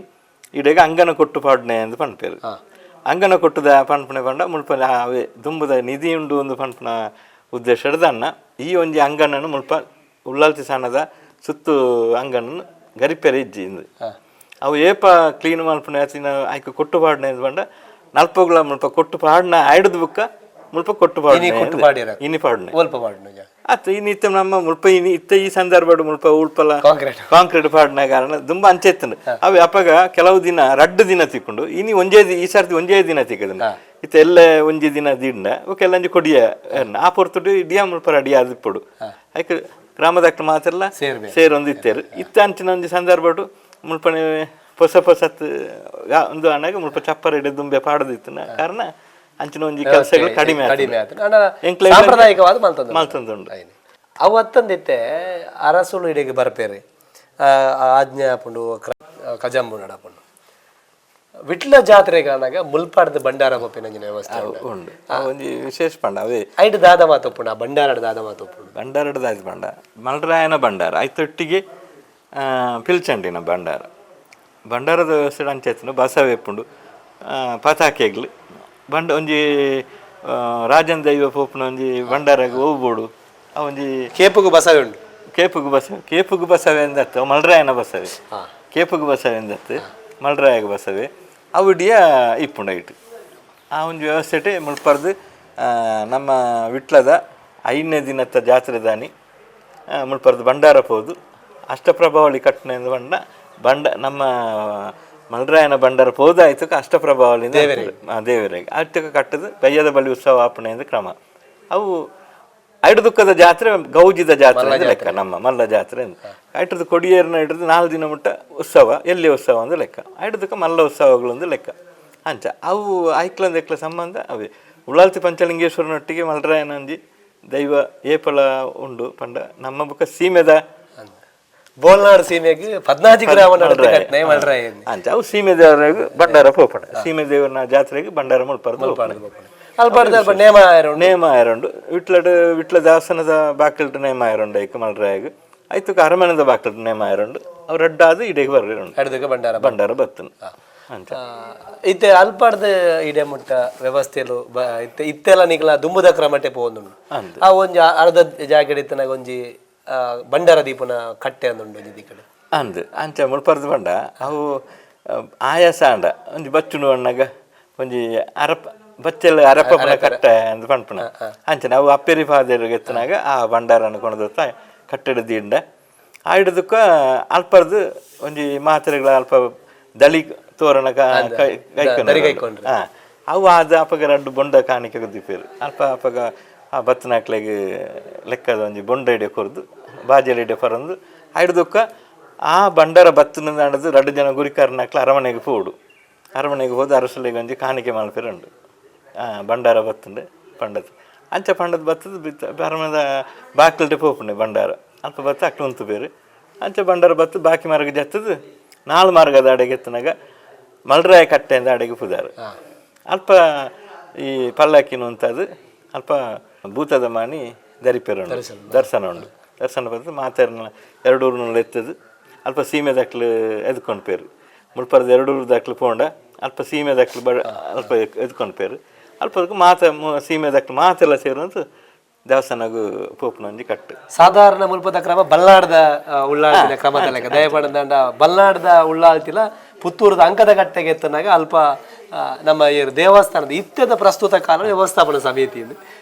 ಇಡೆಗೆ ಅಂಗನ ಕೊಟ್ಟು ಪಾಡ್ನೆ ಎಂದು ಪಂಪೇರು ಅಂಗನ ಕೊಟ್ಟದ ಪಂಪನೆ ಪಂಡ ಮುಲ್ಪ ಅವೇ ದುಂಬುದ ನಿಧಿ ಉಂಡು ಒಂದು ಪಂಪನ ಉದ್ದೇಶದ ಅನ್ನ ಈ ಒಂಜಿ ಅಂಗನನ್ನು ಮುಲ್ಪ ಉಳ್ಳಾಲ್ತಿ ಸಾಣದ ಸುತ್ತು ಅಂಗನನ್ನು ಗರಿಪೆರೆ ಇಜ್ಜಿಂದು ಅವು ಏಪ ಕ್ಲೀನ್ ಮಲ್ಪನೆ ಆಯ್ಕೆ ಕೊಟ್ಟು ಪಾಡ್ನೆ ಎಂದು ಪಂಡ ನಲ್ಪಗಳ ಮುಲ್ಪ ಕೊಟ್ಟು ಪಾಡ್ನ ಆಯ್ಡದ ಬುಕ್ಕ ಮುಲ್ಪ ಕೊಟ್ಟು ಪಾಡ್ನೆ ಇನಿ ಪಾಡ್ನೆ ಅತ್ತ ಇನ್ನು ಇತ್ತ ನಮ್ಮ ಮುಲ್ಪ ಇನಿ ಇತ್ತ ಈ ಸಂದರ್ಭ ಮುಲ್ಪ ಉಳ್ಪಲ ಕಾಂಕ್ರೀಟ್ ಪಾಡ್ನ ಕಾರಣ ತುಂಬಾ ಅಂಚೆತ್ತಂಡು ಅವು ಅಪ್ಪಗ ಕೆಲವು ದಿನ 2 ದಿನ ತಿಕ್ಕೊಂಡು ಇನಿ ಈ ಸರ್ತಿ ಒಂಜೇ ದಿನ ತಿಕ್ಕದನ್ನ ಇತ್ತ ಎಲ್ಲ ಒಂಜಿ ದಿನ ದಿಂಡ ಕೆಲಂಜಿ ಕೊಡಿಯ ಆ ಪೊರ್ತುಡು ಇಡಿಯ ಮುಲ್ಪ ರೆಡಿ ಆದಿಪ್ಪಡು ಆಯ್ಕೆ ಗ್ರಾಮದಕ್ಲು ಮಾತೆಲ್ಲ ಸೇರೊಂದು ಇತ್ತೇರು ಇತ್ತ ಅಂಚಿನ ಒಂಜಿ ಸಂದರ್ಭ ಮುಲ್ಪನೆ ಹೊಸ ಒಂದು ಅಣ್ಣಗೆ ಮುಲ್ಪ ಚಪ್ಪರ ಹಿಡಿದು ದುಂಬೆ ಪಾಡದಿತ್ತನ ಕಾರಣ ಅಂಚಿನ ಒಂಜಿ ಕೆಲಸಗಳು ಕಡಿಮೆ ಸಾಂಪ್ರದಾಯಿಕವಾದ ಮಲ್ತೊಂದುಂಡು ಅವತ್ತಂದಿತ್ತೆ ಅರಸುಲು ಇಡೆಗೆ ಬರ್ಪೇರಿ ಆಜ್ಞೆ ಆಪುಂಡು ಕಜಂಬು ನಡಪುಂಡು ವಿಟ್ಲ ಜಾತ್ರೆಗೆ ಆನಾಗ ಮುಲ್ಪಾಡ್ದ ಭಂಡಾರ ಬೊಪ್ಪಿನ ವ್ಯವಸ್ಥೆ ಉಂಡು ಒಂಜಿ ವಿಶೇಷ ಪಂಡ ಅವೇ ಐಟ್ ದಾದ ಮಾತೊಪ್ಪುಂಡು ಆ ಭಂಡಾರಡ ದಾದ ಮಾತೊಪ್ಪುಂಡು ಭಂಡಾರಡ ದಾದ ಪಂಡ ಮಲ್ರಾಯನ ಭಂಡಾರ ಐತೊಟ್ಟಿಗೆ ಪಿಲ್ಚಂಡಿನ ಭಂಡಾರದ ವ್ಯವಸ್ಥೆ ಅಂಚೆತ್ತನು ಬಸವೆಪ್ಪುಂಡು ಪತಾಕೆಗ್ಲು ಒಂಜಿ ರಾಜನ್ ದೈವ ಪೋಪುನ ಒಂಜಿ ಭಂಡಾರಗೆ ಹೋಗ್ಬೋಡು ಆ ಒಂಜಿ ಕೇಪುಗು ಬಸವೆ ಉಂಡು ಕೇಪುಗು ಬಸವೆ ಎಂದತ್ತು ಮಲ್ರಾಯನ ಬಸವೆ ಕೇಪುಗು ಬಸವೆ ಎಂದತ್ತು ಮಲ್ರಾಯಗ ಬಸವೆ ಅವುಡಿಯ ಇಪ್ಪುಂಡ ಇಟ್ಟು ಆ ಒಂದು ವ್ಯವಸ್ಥೆ ಮುಳ್ಪರ್ದು ನಮ್ಮ ವಿಟ್ಲದ 5ನೇ ದಿನದ ಜಾತ್ರೆ ದಾನಿ ಮುಳ್ಪರ್ದು ಭಂಡಾರ ಪೋದು ಅಷ್ಟಪ್ರಭಾವಳಿ ಕಟ್ಟನೆ ಬಂಡ ನಮ್ಮ ಮಲ್ರಾಯನ ಭಂಡಾರ ಪೋದಾಯ್ತು ಅಷ್ಟಪ್ರಭಾವಳಿ ದೇವರಿಗೆ ಅಷ್ಟಕ್ಕೆ ಕಟ್ಟದು ಕಯ್ಯದ ಬಳಿ ಉತ್ಸವ ಆಪಣೆ ಎಂದು ಕ್ರಮ ಅವು ಐಡುದುಕ್ಕದ ಜಾತ್ರೆ ಗೌಜಿದ ಜಾತ್ರೆ ಲೆಕ್ಕ ನಮ್ಮ ಮಲ್ಲ ಜಾತ್ರೆ ಐಟದ ಕೊಡಿಯೇರನ್ನ ಹಿಡಿದು 4 ದಿನ ಮುಟ್ಟ ಉತ್ಸವ ಎಲ್ಲಿ ಉತ್ಸವ ಅಂದ್ರೆ ಲೆಕ್ಕ ಐಡುದಕ್ಕ ಮಲ್ಲ ಉತ್ಸವಗಳೊಂದು ಲೆಕ್ಕ ಅಂಚ ಅವು ಐಕ್ಲಂದ ಸಂಬಂಧ ಅವೇ ಉಳ್ಳಾಲ್ತಿ ಪಂಚಲಿಂಗೇಶ್ವರನೊಟ್ಟಿಗೆ ಮಲ್ರಾಯನಂಜಿ ದೈವ ಏಪಲ ಉಂಡು ಪಂಡ ನಮ್ಮ ಬುಕ್ಕ ಸೀಮೆದ ಬೋಲ್ನಾಡು ಸೀಮೆಗೆ 14 ಗ್ರಾಮ ಅಂಚ ಅವು ಸೀಮೆ ದೇವರಿಗೆ ಭಂಡಾರ ಪೋಪಣ ಸೀಮೆ ದೇವರನ ಜಾತ್ರೆಗೆ ಭಂಡಾರ ಮುಳ್ಪರ್ದು ನೇಮ ಆಯರಂಡು ವಿಟ್ಲ ದಾಸನದ ಬಾಕಿಲ್ಟ ನೇಮ ಆಯರಂಡು ಐಕ್ ಮಲ್ರಾಯಗ ಐತಕ ಅರಮನದ ಬಾಕಿಲ್ಟ ನೇಮ ಆಯರಂಡು ಅವ್ರು ಅಡ್ಡಾದು ಇಡೆಗೆ ಬರ್ರಿ ಭಂಡಾರ ಬತ್ತನು ಅಂಚ ಇತ್ತೆ ಅಲ್ಪಾಡ್ದ ಇಡೆ ಮುಟ್ಟ ವ್ಯವಸ್ಥೆಲು ಇತ್ತೆಲ್ಲ ನಿಗ್ಲ ದುಂಬುದ ಕ್ರಮಟೆ ಪೋಂದುಂಡು ಆ ಒಂಜಿ ಅರ್ಧ ಜಾಗ ಇತ್ತನಾಗ ಒಂಜಿ ಭಂಡಾರ ದೀಪನ ಕಟ್ಟೆ ಅಂದುಂಡು ಈ ಕಡೆ ಅಂಚ ಮುಳ್ಪರ್ದು ಬಂಡ ಅವು ಆಯಾಸ ಅಂಡ ಒಂಜಿ ಬಚ್ಚುನು ಅಣ್ಣಗ ಒಂಜಿ ಬಚ್ಚೆಲ್ಲ ಅರಪ್ಪನ ಕಟ್ಟೆ ಅಂತ ಪಂಪನ ಅಂಚನೆ ಅವು ಅಪ್ಪೆರಿ ಫಾದೇರಿಗೆ ಎತ್ತನಾಗ ಆ ಭಂಡಾರನ ಕೊಣದತ್ತ ಕಟ್ಟೆಡ ದಿಂಡ ಆ ಹಿಡಿದಕ್ಕ ಅಲ್ಪರ್ದು ಒಂಜಿ ಮಾತ್ರೆಗಳ ಅಲ್ಪ ದಳಿ ತೋರಣ ಅವು ಆದ ಅಪ್ಪಗ 2 ಬೊಂಡ ಕಾಣಿಕೆ ದಿಪ್ಪೇರು ಅಲ್ಪ ಅಪ್ಪಗ ಆ ಬತ್ತನಾಕ್ಲೆಗೆ ಲೆಕ್ಕದ ಒಂಜಿ ಬೊಂಡ ಹಿಡಿಯ ಕೊರ್ದು ಬಾಜೆಲ್ ಹಿಡಿಯ ಪರಂದು ಹಿಡ್ದಕ್ಕ ಆ ಭಂಡಾರ ಬತ್ತನ ನಡೆದು 2 ಜನ ಗುರಿಕಾರನಾಕ್ಲೆ ಅರಮನೆಗೆ ಅರಮನೆಗೆ ಹೋದ ಅರಸಲಿಗೆ ಒಂಜಿ ಕಾಣಿಕೆ ಮಲ್ಪೆರಂಡು ಭಂಡಾರ ಬತ್ತಂಡೆ ಪಂಡದ ಅಂಚ ಪಂಡದ ಬತ್ತದ ಅರಮನದ ಬಾಕ್ಲಟೆ ಪೋಪುಂಡೆ ಭಂಡಾರ ಅಲ್ಪ ಬತ್ತ ಅಕ್ಲು ಉಂತು ಬೇರೆ ಅಂಚ ಭಂಡಾರ ಬತ್ತು ಬಾಕಿ ಮಾರ್ಗ ಜತ್ತದು 4 ಮಾರ್ಗದ ಅಡೆಗೆ ಎತ್ತನಾಗ ಮಲ್ರಾಯ ಕಟ್ಟೆಯಿಂದ ಅಡೆಗೆ ಪುದಾರು ಅಲ್ಪ ಈ ಪಲ್ಲಕ್ಕಿನ ಅಂತದು ಅಲ್ಪ ಭೂತದ ಮಾನಿ ದರಿಪೆರುಂಡು ದರ್ಶನ ಉಂಡು ದರ್ಶನ ಬರ್ತದೆ ಮಾತಾರನ 2 ಊರಿನಲ್ಲಿ ಎತ್ತದು ಅಲ್ಪ ಸೀಮೆ ದಕ್ಲು ಎದ್ಕೊಂಡು ಪೇರು ಮುಳ್ಪರ್ದು 2 ಊರು ದಕ್ಲು ಪೋಂಡ ಅಲ್ಪ ಸೀಮೆ ದಕ್ಲು ಅಲ್ಪ ಎದ್ಕೊಂಡು ಪೇರು ಅಲ್ಪ ಸೀಮೆ ದಕ್ಲು ಮಾತೆಲ್ಲ ಸೇರುವಂತ ದೇವಸ್ಥಾನಗೂ ಪೋಪುನಂಜಿ ಕಟ್ಟು ಸಾಧಾರಣ ಮುಲ್ಪದ ಕ್ರಮ ಬಲ್ನಾಡ್ದ ಉಳ್ಳಾಳ್ತಿನ ಕ್ರಮದ ಲೆಕ್ಕ ದಯಪಡದಂಡ ಬಲ್ನಾಡ್ದ ಉಳ್ಳಾಳ್ತಿಲ ಪುತ್ತೂರದ ಅಂಕದ ಕಟ್ಟೆಗೆ ಎತ್ತನಾಗ ಅಲ್ಪ ನಮ್ಮ ಈ ದೇವಸ್ಥಾನದ ಇತ್ಯದ ಪ್ರಸ್ತುತ ಕಾಲ ವ್ಯವಸ್ಥಾಪನಾ ಸಮಿತಿ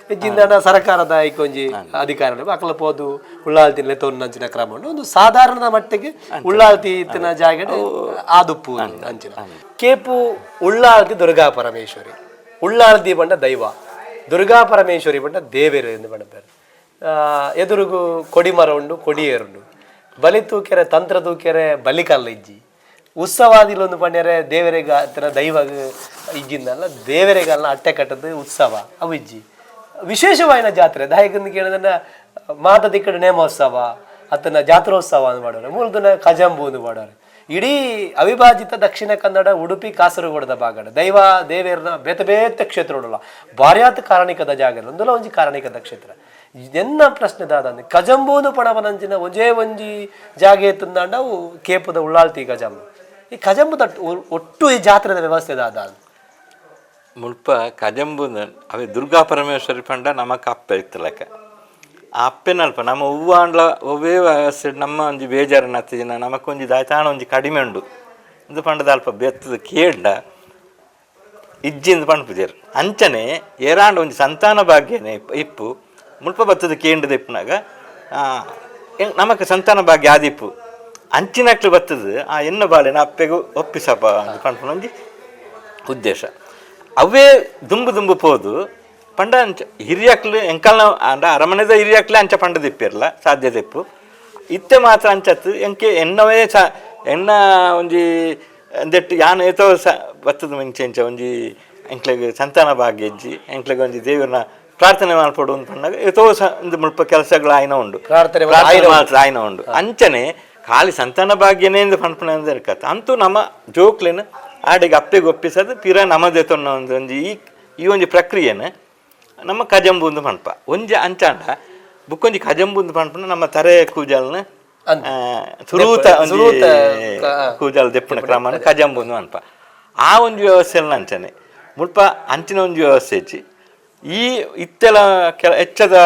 ಹೆಚ್ಚಿನ ಸರ್ಕಾರದ ಐಕೊಂಜಿ ಅಧಿಕಾರಿಗಳು ಅಕಲ ಪೋದು ಉಳ್ಳಾಲ್ತಿನ ತೊನ್ನಂಚಿನ ಕ್ರಮ ಉಂಟು ಒಂದು ಸಾಧಾರಣ ಮಟ್ಟಿಗೆ ಉಳ್ಳಾಲ್ತಿ ಇತ್ತಿನ ಜಾಗ ಆದುಪ್ಪು ಅಂಚಿನ ಕೇಪು ಉಳ್ಳಾಲ್ತಿ ದುರ್ಗಾ ಪರಮೇಶ್ವರಿ ಉಳ್ಳಾಲ್ತಿ ಬಂಡ ದೈವ ದುರ್ಗಾ ಪರಮೇಶ್ವರಿ ಬಂಡ ದೇವೇರು ಎಂದು ಬಂಡಪೇರು ಎದುರುಗು ಕೊಡಿಮರ ಉಂಡು ಕೊಡಿಯೇರುಂಡು ಬಲಿ ತೂಕೆರೆ ತಂತ್ರ ತೂಕೆರೆ ಬಲಿಕಲ್ಲ ಇಜ್ಜಿ ಉತ್ಸವಾದಿಲೊಂದು ಪಂಡ್ಯರೆ ದೇವರಿಗೆ ಆತನ ದೈವ ಇಜ್ಜಿಂದಲ್ಲ ದೇವರಿಗೆಲ್ಲ ಅಟ್ಟೆ ಕಟ್ಟದ ಉತ್ಸವ ಅವು ಇಜ್ಜಿ ವಿಶೇಷವಾದ ಜಾತ್ರೆ ದಾಯಕಂದು ಕೇಳಿದ್ರೆ ಮಾತದ ಕಡೆ ನೇಮೋತ್ಸವ ಆತನ ಜಾತ್ರೋತ್ಸವ ಅಂತ ಮಾಡೋರು ಮೂಲದನ ಕಜಂಬು ಅಂತ ಮಾಡೋರು ಇಡೀ ಅವಿಭಾಜಿತ ದಕ್ಷಿಣ ಕನ್ನಡ ಉಡುಪಿ ಕಾಸರಗೋಡದ ಭಾಗಡ ದೈವ ದೇವೇರನ ಬೇತೆ ಬೇತೆ ಕ್ಷೇತ್ರ ಉಡಲ್ಲ ಭಾರ್ಯಾತ ಕಾರಣಿಕದ ಜಾಗ ಒಂದಲ್ಲ ಒಂಜಿ ಕಾರಣಿಕದ ಕ್ಷೇತ್ರ ಎನ್ನ ಪ್ರಶ್ನೆ ದಾದಂದ್ರೆ ಕಜಂಬೂನು ಪಣವನಂಚಿನ ಒಂಜೇ ಒಂಜಿ ಜಾಗೆ ಎತ್ತಂದಾಂಡ ಅವು ಕೇಪುದ ಉಳ್ಳಾಲ್ತಿ ಕಜಂಬು ಈ ಕಜಂಬುದ ಒಟ್ಟು ಈ ಜಾತ್ರೆದ ವ್ಯವಸ್ಥೆ ದಾದ ಮುಲ್ಪ ಕಜಂಬು ಅವೇ ದುರ್ಗಾ ಪರಮೇಶ್ವರಿ ಪಂಡ ನಮಕ್ ಅಪ್ಪೆ ಇತ್ತಲಕ ಆ ಅಪ್ಪೆನಲ್ಪ ನಮ್ಮ ಹೂವಾಂಡ್ಲ ಒವ್ವೇ ವ್ಯವಸ್ಥೆ ನಮ್ಮ ಒಂಜಿ ಬೇಜಾರನ್ನ ಹತ್ತಿನ ನಮಕೊಂಜಿ ದಾಯ್ತಾಣ ಒಂಜಿ ಕಡಿಮೆ ಉಂಡು ಇದು ಪಂಡದ ಅಲ್ಪ ಬೆತ್ತದ ಕೇಂಡ ಇಜ್ಜಿಂದ ಪಂಡ್ಪುಜರು ಅಂಚನೆ ಏರಾಂಡ ಒಂಜಿ ಸಂತಾನ ಭಾಗ್ಯನೇ ಇಪ್ಪು ಮುಲ್ಪ ಬತ್ತದ ಕೇಂಡದ ಇಪ್ಪನಾಗ ನಮಕ್ ಸಂತಾನ ಭಾಗ್ಯ ಆದಿಪ್ಪು ಅಂಚಿನಕ್ಲು ಬರ್ತದೆ ಆ ಎನ್ನ ಬಾಳೆನ ಅಪ್ಪೆಗೂ ಒಪ್ಪಿಸಪ್ಪ ಅಂತ ಪಂಡ್ಪುನೊಂಜಿ ಉದ್ದೇಶ ಅವೇ ದುಂಬು ಪೋದು ಪಂಡ ಅಂಚ ಹಿರಿಯಕ್ಲು ಎಂಕಲ್ನ ಅಂಡ ಅರಮನೆದ ಹಿರಿಯಕ್ಲೆ ಅಂಚ ಪಂಡ ದಿಪ್ಪಿರಲ್ಲ ಸಾಧ್ಯ ದಿಪ್ಪು ಇತ್ತೆ ಮಾತ್ರ ಅಂಚತ್ತು ಎಂಕೆ ಎನ್ನವೇ ಎನ್ನ ಒಂಜಿ ಅಂದೆಟ್ಟು ಯಾನು ಏತೋ ಬತ್ತದ ಮುಂಚೆ ಎಂಚ ಒಂಜಿ ಎಂಕ್ಲೆಗೆ ಸಂತಾನ ಭಾಗ್ಯ ಇಜ್ಜಿ ಎಂಕ್ಲೆಗೆ ಒಂಜಿ ದೇವರನ್ನ ಪ್ರಾರ್ಥನೆ ಮಾಡ್ಕೊಡು ಅಂತ ಪಂಡಾಗ ಏತೋ ಒಂದು ಮುಲ್ಪ ಕೆಲಸಗಳು ಆಯ್ನ ಉಂಡು ಪ್ರಾರ್ಥನೆ ಮಾತ್ರ ಆಯ್ನ ಉಂಡು ಅಂಚನೆ ಖಾಲಿ ಸಂತಾನ ಭಾಗ್ಯನೇ ಎಂದು ಪಂಪಣ ಕತ್ತ ಅಂತೂ ನಮ್ಮ ಜೋಕ್ಲೇನ ಆಡಿಗೆ ಅಪ್ಪೆಗೆ ಒಪ್ಪಿಸೋದು ಪಿರ ನಮ್ಮದೇ ತೊನ್ನ ಒಂಜಿ ಈ ಒಂಜಿ ಪ್ರಕ್ರಿಯೆನ ನಮ್ಮ ಕಜಂಬುಂದು ಪಂಪ ಒಂಜಿ ಅಂಚಾಂಡ ಬುಕ್ಕೊಂಜಿ ಕಜಂಬುಂದು ಪಂಪನ ನಮ್ಮ ತರೆ ಕೂಜಲ್ನ ಸುರೂತ ಕೂಜಲ್ ದೆಪ್ಪಣ ಕ್ರಮನ ಕಜಂಬುಂದು ಪಂಪ ಆ ಒಂಜಿ ವ್ಯವಸ್ಥೆಲ್ಲ ಅಂಚನೆ ಮುಲ್ಪ ಅಂಚಿನ ಒಂಜಿ ವ್ಯವಸ್ಥೆ ಹೆಚ್ಚಿ ಈ ಇತ್ತೆಲ ಹೆಚ್ಚದ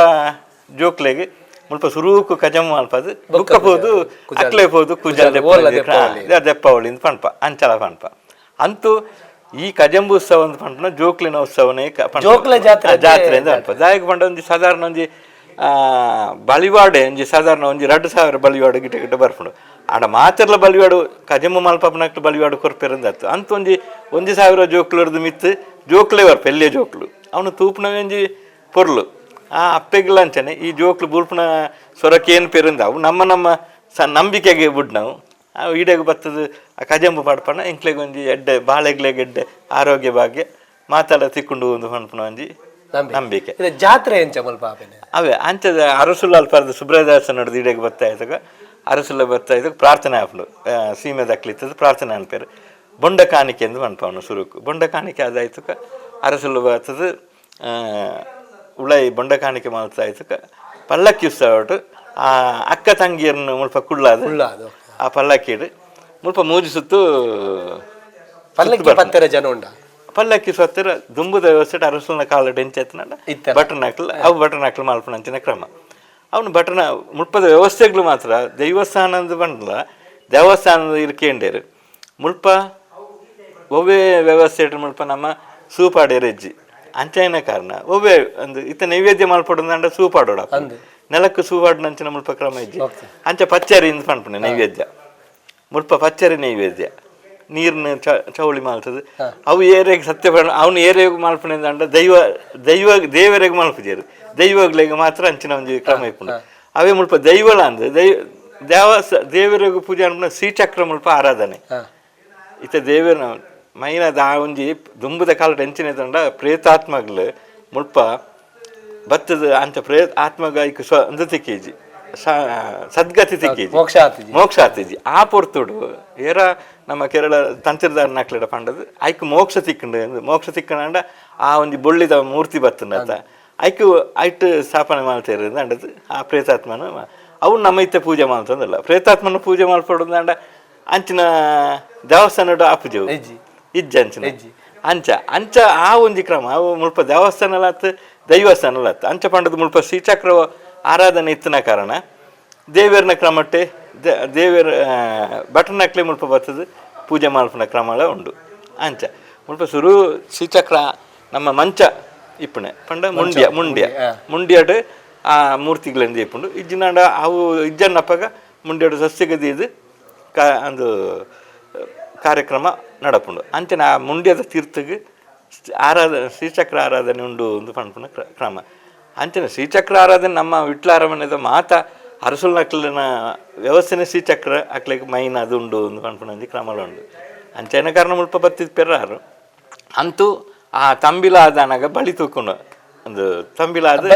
ಜೋಕ್ಲೆಗೆ ಮುಲ್ಪ ಸುರೂಕು ಕಜಂಬು ಮಲ್ಪದು ಬುಕ್ಕಬಹುದು ಅಕ್ಲೇಬಹುದು ಕೂಜಲ್ ದೆಪ್ಪವಳಿ ಪಂಪ ಅಂಚಲ ಪಂಪ ಅಂತೂ ಈ ಕಜಂಬು ಉತ್ಸವ ಅಂತ ಪಂಪನ ಜೋಕ್ಲಿನ ಉತ್ಸವನೇ ಜಾತ್ರೆ ಅಂತ ಪಂಪ ದಾಯಕ ಪಂಡ ಒಂಜಿ ಸಾಧಾರಣ ಒಂಜಿ ಬಳಿವಾಡೆ ಒಂಜಿ ಸಾಧಾರಣ ಒಂಜಿ 2,000 ಬಳಿವಾಡು ಗಿಟ ಬರ್ಪುಂಡು ಆಡ ಮಾತೆರ್ಲ ಬಳಿವಾಡು ಕಜಂಬು ಮಲ್ಪನಕ್ಲು ಬಳಿವಾಡು ಕೊರ್ಪೆರಂದತ್ತು ಅಂತ ಒಂಜಿ 1,000 ಜೋಕ್ಲು ಹಿಡ್ದು ಮಿತ್ತು ಜೋಕ್ಲೆ ಬರ್ಪ ಎಲ್ಲೇ ಜೋಕ್ಲು ಅವನು ತೂಪುನವೇ ಒಂಜಿ ಪೊರ್ಲು ಆ ಅಪ್ಪೆಗಿಲ್ಲ ಅಂಚನೆ ಈ ಜೋಕ್ಲು ಬುಲ್ಪುನ ಸೊರಕ್ಕೆ ಏನು ಪೇರಿಂದ ಅವು ನಮ್ಮ ನಂಬಿಕೆಗೆ ಬಿಡ್ ನಾವು ಈಡೆಗೆ ಬರ್ತದ ಆ ಕಜಂಬು ಪಡ್ಪಣ ಎಂಕ್ಲೆಗೆ ಒಂಜಿ ಎಡ್ಡೆ ಬಾಳೆಗ್ಲೆಗೆ ಎಡ್ಡೆ ಆರೋಗ್ಯ ಭಾಗ್ಯ ಮಾತಾಡ ತಿಕ್ಕೊಂಡು ಒಂದು ಪಂಪನ ಒಂಜಿ ನಂಬಿಕೆ ಜಾತ್ರೆ ಎಂಚ ಮಲ್ಪ ಅವೇ ಅಂಚದ ಅರಸುಲ್ಲ ಅಲ್ಪರ್ದ ಸುಬ್ರದಾಸ ನಡೆದು ಈಡೆಗೆ ಬರ್ತಾ ಇದ್ದಾಗ ಅರಸುಲ್ಲ ಬರ್ತಾ ಇದ್ದಾಗ ಪ್ರಾರ್ಥನೆ ಹಾಕೊಂಡು ಸೀಮೆ ದಕ್ಲಿತ್ತದ ಪ್ರಾರ್ಥನೆ ಅನ್ಪೇರು ಬೊಂಡ ಕಾಣಿಕೆ ಎಂದು ಪಂಪವನು ಸುರುಕು ಬೊಂಡ ಕಾಣಿಕೆ ಆದಾಯ್ತಕ ಅರಸುಲ್ಲ ಬರ್ತದ ಉಳೈ ಬೊಂಡ ಕಾಣಿಕೆ ಮಾಡ್ತಾ ಇದ್ದಕ್ಕ ಪಲ್ಲಕ್ಕಿ ಉತ್ಸವ ಒಟ್ಟು ಆ ಅಕ್ಕ ತಂಗಿಯರನ್ನು ಮುಲ್ಪ ಕುಳ್ಳಾದು ಆ ಪಲ್ಲಕ್ಕಿಡು ಮುಲ್ಪ ಮೂಜಿ ಸುತ್ತು ಜನ ಉಂಡ ಪಲ್ಲಕ್ಕಿ ಸೊತ್ತರ ದುಂಬುದ ವ್ಯವಸ್ಥೆ ಅರಸನ ಕಾಲ ಎಂಚೆತ್ತನ ಬಟನ್ ಹಾಕ್ಲು ಅವು ಬಟನ್ ಹಾಕ್ಲು ಮಾಲ್ಪನಂಚಿನ ಕ್ರಮ ಅವನು ಬಟನ್ ಮುಲ್ಪದ ವ್ಯವಸ್ಥೆಗಳು ಮಾತ್ರ ದೈವಸ್ಥಾನದ ಬಂಡಲ ದೇವಸ್ಥಾನದ ಇರ್ಕೇಂಡೇರು ಮುಲ್ಪ ಒವ್ವೇ ವ್ಯವಸ್ಥೆ ಮುಲ್ಪ ನಮ್ಮ ಸೂಪಾಡೇರೆಜ್ಜಿ ಅಂಚೈನ ಕಾರಣ ಒವ್ವೇ ಒಂದು ಇತ್ತ ನೈವೇದ್ಯ ಮಲ್ಪಡೋದಂಡ ಸೂಪಾಡೋಡ ನೆಲಕ್ಕೆ ಸೂಪಾಡಿನಂಚಿನ ಮುಲ್ಪ ಕ್ರಮ ಇಜ್ಜಿ ಅಂಚ ಪಚ್ಚರಿಯಿಂದ ಪಂಪನೆ ನೈವೇದ್ಯ ಮುಲ್ಪ ಪಚ್ಚರಿ ನೈವೇದ್ಯ ನೀರಿನ ಚೌಳಿ ಮಾಲ್ತದೆ ಅವು ಏರಿಯಾಗೆ ಸತ್ಯ ಅವನು ಏರಿಯಾಗ ಮಾಲ್ಪನೆ ಅಂಡ ದೇವರಿಗೆ ಮಾಲ್ಪಜೇರು ದೈವಗಳಿಗೆ ಮಾತ್ರ ಅಂಚಿನ ಒಂದು ಕ್ರಮ ಇಪ್ಪುಂಡು ಅವೇ ಮುಲ್ಪ ದೈವಳ ಅಂದ್ರೆ ದೇವರಿಗೆ ಪೂಜೆ ಅನ್ಪುನ ಶ್ರೀಚಕ್ರ ಮುಲ್ಪ ಆರಾಧನೆ ಇತ್ತ ದೇವರ ಮೈನದ ಆ ಒಂಜಿ ದುಂಬುದ ಕಾಲ ಎಂಚಿನ ತಂಡ ಪ್ರೇತಾತ್ಮಗಳು ಮುಲ್ಪ ಬತ್ತದ ಅಂಚ ಆತ್ಮಗ ಈಗ ಒಂದು ತಿಕ್ಕೇಜಿ ಸದ್ಗತಿ ತಿಕ್ಕೇಜಿ ಮೋಕ್ಷ ಆತಿಜಿ ಆ ಪೊರ್ತುಡು ಏರ ನಮ್ಮ ಕೇರಳ ತಂತ್ರದಾರ ನಕ್ಲಿಡ ಪಂಡದು ಐಕ್ ಮೋಕ್ಷ ತಿಕ್ಕಂಡ ಆ ಒಂಜಿ ಬೊಳ್ಳಿದ ಮೂರ್ತಿ ಬತ್ತಂಡ ಐಕ್ ಐಟ್ ಸ್ಥಾಪನೆ ಮಾಡ್ತೇರು ಅಂಡದು ಆ ಪ್ರೇತಾತ್ಮನ ಅವು ನಮ್ಮ ಇತ್ತೆ ಪೂಜೆ ಮಾಡ್ತಂದಲ್ಲ ಪ್ರೇತಾತ್ಮನ ಪೂಜೆ ಮಾಡ್ಕೊಡೋದಂಡ ಅಂಚಿನ ದೇವಸ್ಥಾನ ಆಪುಜೆವು ಇಜ್ಜಂಚಿನ ಅಂಚ ಆ ಒಂಜಿ ಕ್ರಮ ಅವು ಮುಲ್ಪ ದೇವಸ್ಥಾನಲತ್ತು ದೈವಸ್ಥಾನಲತ್ತು ಅಂಚ ಪಂಡದು ಮುಲ್ಪ ಶ್ರೀಚಕ್ರ ಆರಾಧನೆ ಇತ್ತಿನ ಕಾರಣ ದೇವರನ ಕ್ರಮಟ್ಟೆ ದೇವರ ಬಟನ್ ಹಾಕ್ಲೆ ಮುಲ್ಪ ಬರ್ತದೆ ಪೂಜೆ ಮಲ್ಪನ ಕ್ರಮಗಳ ಉಂಡು ಅಂಚ ಮುಲ್ಪ ಸುರು ಶ್ರೀಚಕ್ರ ನಮ್ಮ ಮಂಚ ಇಪ್ಪಣೆ ಪಂಡ ಮುಂಡ್ಯಾಡು ಆ ಮೂರ್ತಿಗಳಿಂದ ಇಪ್ಪುಂಡು ಇಜ್ಜಿನಾಂಡ ಅವು ಇಜ್ಜನ್ನಪ್ಪಗ ಮುಂಡ್ಯಾಡು ಸಸ್ಯಗದಿ ಇದು ಒಂದು ಕಾರ್ಯಕ್ರಮ ನಡಪುಂಡು ಅಂಚನೆ ಆ ಮುಂಡ್ಯದ ತೀರ್ಥಗೆ ಶ್ರೀಚಕ್ರ ಆರಾಧನೆ ಉಂಡು ಒಂದು ಪಂಪುನ ಕ್ರಮ ಅಂಚನೆ ಶ್ರೀಚಕ್ರ ಆರಾಧನೆ ನಮ್ಮ ವಿಟ್ಲ ಅರಮನೆದ ಮಾತ ಅರಸುಲ್ ನಕ್ಲಿನ ವ್ಯವಸ್ಥೆನೇ ಶ್ರೀಚಕ್ರ ಅಕ್ಲಿಗೆ ಮೈನ್ ಅದು ಉಂಡು ಒಂದು ಪಂಪುನಂದಿ ಕ್ರಮಗಳು ಉಂಡು ಅಂಚೆನ ಕಾರಣ ಮುಲ್ಪ ಬತ್ತಿದ ಪೆರ್ರಾರು ಅಂತೂ ಆ ತಂಬಿಲಾದನಾಗ ಬಳಿ ತೂಕೊಂಡು ಒಂದು ತಂಬಿಲಾದ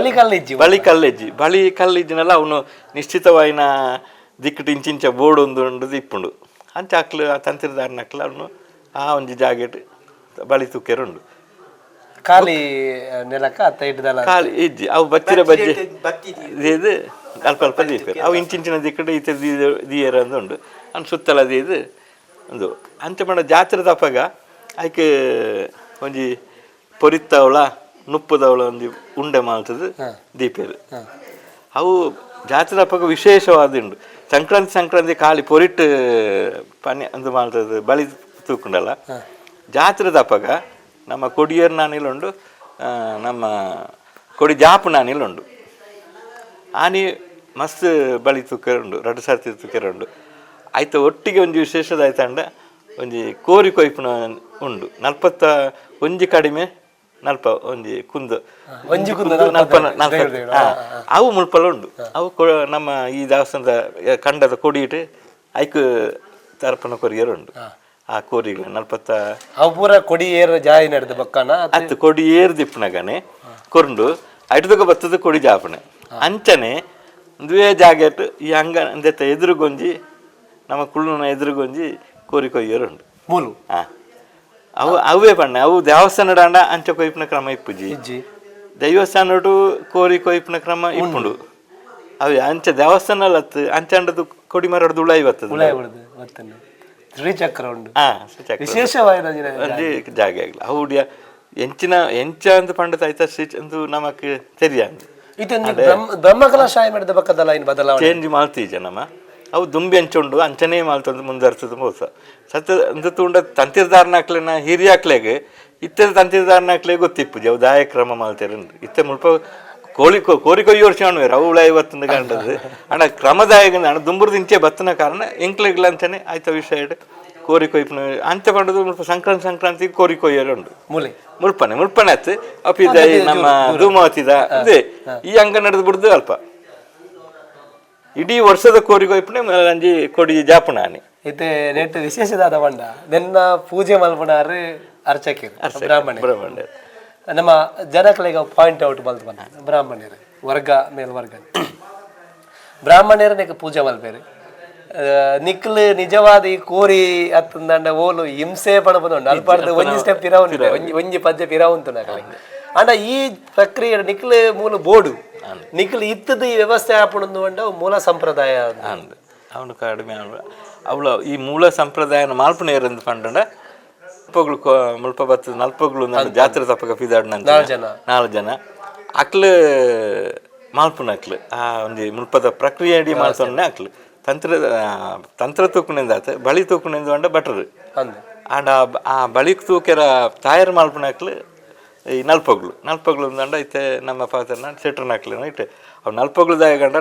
ಬಳಿ ಕಲ್ಲಿಜ್ಜಿನೆಲ್ಲ ಅವನು ನಿಶ್ಚಿತವಾಯಿನ ದಿಕ್ಕಟ್ಟು ಇಂಚಿಂಚ ಬೋರ್ಡ್ ಒಂದು ಇಪ್ಪುಂಡು ಅಂಚೆ ಅಕ್ಲು ಆ ತಂತ್ರದಾರನ ಅಕ್ಲು ಅವನು ಆ ಒಂದು ಜಾಗೆಟ್ ಬಳಿ ತೂಕೆರುಂಡು ಖಾಲಿ ನೆಲಕ್ಕ ಖಾಲಿ ಇಜ್ಜಿ ಅವು ಬಚ್ಚಿರ ಬಜ್ಜಿ ಇದು ಅಲ್ಪ ದೀಪರು ಅವು ಇಂಚಿಂಚಿನ ದಿಕ್ಕಟ್ಟು ಈತ ದೀಯರ ಅಂತ ಉಂಡು ಅವ್ನು ಸುತ್ತಲ ಇದು ಒಂದು ಅಂಚೆ ಮಾಡ ಜಾತ್ರೆ ತಪ್ಪಾಗ ಆಯ್ಕೆ ಒಂಜಿ ಪೊರಿತ್ತವಳ ನುಪ್ಪದವಳ ಒಂದು ಉಂಡೆ ಮಾಡ್ತದೆ ದೀಪರು ಅವು ಜಾತ್ರೆ ತಪ್ಪಾಗ ವಿಶೇಷವಾದ ಉಂಡು ಸಂಕ್ರಾಂತಿ ಖಾಲಿ ಪೊರಿಟ್ಟು ಪನ್ಯ ಅಂತ ಮಾಡ್ತದೆ ಬಳಿ ತೂಕೊಂಡಲ್ಲ ಜಾತ್ರೆ ತಪ್ಪಾಗ ನಮ್ಮ ಕೊಡಿಯರ್ ನಾನಿಲುಂಡು ನಮ್ಮ ಕೊಡಿ ಜಾಪು ನಾನಿಲುಂಡು ಆನಿ ಮಸ್ತ್ ಬಳಿ ತೂಕೆರುಂಡು 2 ಸರ್ತಿ ತೂಕೆರುಂಡು ಆಯ್ತು ಒಟ್ಟಿಗೆ ಒಂದು ವಿಶೇಷದ ಆಯ್ತಂಡ ಒಂಜಿ ಕೋರಿ ಕೊಯ್ಪುನ ಉಂಡು 40 ಒಂಜಿ ಕಡಿಮೆ ನಲ್ಪ ಒಂಜಿ ಕುಂದು ಅವು ಮುಲ್ಪಲ ಉಂಡು ಅವು ನಮ್ಮ ಈ ದೇವಸ್ಥಾನದ ಕಂಡದ ಕೊಡಿയിട്ട് ಐಕು ತರ್ಪಣ ಕೊರಿಯರುಂಡು ಆ ಕೋರಿಗಳು 40 ಅವು ಪೂರ ಕೊಡಿ ಏರ್ ಜಾಯಿ ನಡೆದ ಬಕ್ಕನ ಅತ್ತು ಕೊಡಿ ಏರ್ ದಿಪ್ಪನಗನೆ ಕೊಂಡು ಐಟದಕ್ಕೆ ಬತ್ತದ ಕೊಡಿ ಜಾಪಣೆ ಅಂಚನೆ ದುವೇ ಜಾಗೆಟ್ ಈ ಅಂಗ ಅಂದೆತ್ತ ಎದುರುಗೊಂಜಿ ನಮ್ಮ ಕುಳ್ಳುನ ಎದುರುಗೊಂಜಿ ಕೋರಿ ಕೊಯ್ಯರುಂಡು ಮೂಲು ಅವು ಅವೇ ಪಣ್ಣೆ ಅವು ದೇವಸ್ಥಾನ ಡಾಂಡ ಅಂಚ ಕೊಯ್ಪಿನ ಕ್ರಮ ಇಪ್ಪುಜಿ ದೈವಸ್ಥಾನ ಕೋರಿ ಕೊಯ್ಪಿನ ಕ್ರಮ ಇಪ್ಪುಂಡು ಅವು ಅಂಚ ದೇವಸ್ಥಾನ ಅಲ್ಲತ್ತು ಅಂಚಂಡದು ಕೊಡಿ ಮರಡ್ದು ಉಳಾಯಿ ಬರ್ತದೆ ಶ್ರೀಚಕ್ರ ಉಂಡು ವಿಶೇಷವಾದ ಜಾಗ ಆಗಿಲ್ಲ ಹೌಡಿಯ ಎಂಚ ಅಂತ ಪಂಡತ ಆಯ್ತಾ ಶ್ರೀಚ ಅಂದು ನಮಕ್ ತೆರಿಯ ಬ್ರಹ್ಮಕಲಶಾಯ ಮಾಡಿದ ಪಕ್ಕದಲ್ಲ ಇನ್ನು ಬದಲಾವಣೆ ಚೇಂಜ್ ಮಾಡ್ತೀಜ ನಮ್ಮ ಅವು ದುಂಬಿ ಅಂಚುಂಡು ಅಂಚನೆ ಮಾಲ್ತಂದು ಮುಂದರ್ತದ ಮೋಸ ಸತ್ಯ ಅಂದು ತುಂಡ ತಂತಿರ್ದಾರನ ಹಾಕ್ಲೆನ ಹಿರಿಯ ಹಾಕ್ಲೆಗೆ ಇತ್ತೆ ತಂತಿರ್ದಾರನ ಹಾಕ್ಲೆ ಗೊತ್ತಿಪ್ಪುಜಿ ಅವು ದಾಯ ಕ್ರಮ ಮಾಡ್ತೇರಂದು ಇತ್ತೆ ಮುಲ್ಪ ಕೋರಿ ಕೊಯ್ಯಿ ವರ್ಷ ಅಣ್ವೇರು ಅವು ಉಳ 50 ಗಂಟದು ಅಣ್ಣ ಕ್ರಮದಾಯಕ ಅಣ್ಣ ದುಂಬುರ್ದು ಇಂಚೆ ಬತ್ತನ ಕಾರಣ ಎಂಕ್ಲೆಗ್ಲ ಅಂತಾನೆ ಆಯ್ತ ವಿಷಯ ಕೋರಿ ಕೊಯ್ಪನ ಅಂಚೆ ಪಂಡದು ಮುಲ್ಪ ಸಂಕ್ರಾಂತಿ ಕೋರಿ ಕೊಯ್ಯರು ಉಂಡು ಮುಲ್ಪನೆ ಅತ್ತು ಅಪಿದ ನಮ್ಮ ಧೂಮಾವತಿದ ಅದೇ ಈ ಅಂಗ ನಡೆದು ಬಿಡುದು ಅಲ್ಪ ಇಡೀ ವರ್ಷದ ಕೋರಿ ಕೊಯ್ಪನೆ ಅಂಜಿ ಕೊಡಿ ಜಾಪುಣಾನಿ ಇತ್ತೆ ನೆಟ್ ವಿಶೇಷದಾದ ಬಂಡ ನೆನ್ನ ಪೂಜೆ ಮಲ್ಪನಾರು ಅರ್ಚಕರು ಬ್ರಾಹ್ಮಣ ನಮ್ಮ ಜನಗಳಿಗೆ ಪಾಯಿಂಟ್ ಔಟ್ ಮಲ್ತು ಬಂದ ಬ್ರಾಹ್ಮಣ್ಯರು ವರ್ಗ ಮೇಲ್ವರ್ಗ ಬ್ರಾಹ್ಮಣ್ಯರು ಪೂಜೆ ಮಲ್ಪೇರು ನಿಕ್ಲು ನಿಜವಾದ ಈ ಕೋರಿ ಅತ್ತಂದಂಡ ಓಲು ಹಿಂಸೆ ಪಣಪುಂಡು ಅಲ್ಪಾಡ್ದು ಒಂಜಿ ಸ್ಟೆಪ್ ಇರಾವುಂಟು ಒಂಜಿ ಪದ್ಯ ಇರಾವುಂಟು ನಕಲಿಗೆ ಅಂಡ ಈ ಪ್ರಕ್ರಿಯೆ ನಿಕ್ಲು ಮೂಲ ಬೋರ್ಡು ನಿಕ್ಲು ಇತ್ತದ ಈ ವ್ಯವಸ್ಥೆ ಆಪುಂಡು ಅಂಡ ಮೂಲ ಸಂಪ್ರದಾಯ ಅವನು ಕಡಿಮೆ ಅವಳ ಈ ಮೂಲ ಸಂಪ್ರದಾಯನ ಮಾಲ್ಪುನೇರಂದು ಪಂಡ ಮುಲ್ಪ ಬತ್ತದ ನಲ್ಪಗಳು ಜಾತ್ರೆ ತಪ್ಪಗ ಪಿದಾಡ್ 4 ಜನ ಅಕ್ಲು ಮಾಲ್ಪುನ ಅಕ್ಲು ಆ ಒಂಜಿ ಮುಲ್ಪದ ಪ್ರಕ್ರಿಯೆ ಅಡಿ ಮಾಲ್ಪೊನ್ನೆ ಅಕ್ಲು ತಂತ್ರ ತೂಕುನಿಂದ ಆತ ಬಳಿ ತೂಕುನಿಂದ ಅಂಡ ಬಟರ್ ಆಂಡ ಆ ಬಳಿ ತೂಕೆರ ತಾಯರ್ ಮಾಲ್ಪುನ ಅಕ್ಲು ಈ ನಲ್ಪಗಳು ಅಂಡ ಐತೆ ನಮ್ಮ ಪಾತ್ರನ ಸೆಟ್ರನ ಹಾಕ್ಲೇನ ಇಟ್ಟೆ ಅವು ನಲ್ಪಗಳು ದಾಯ ಗಂಡ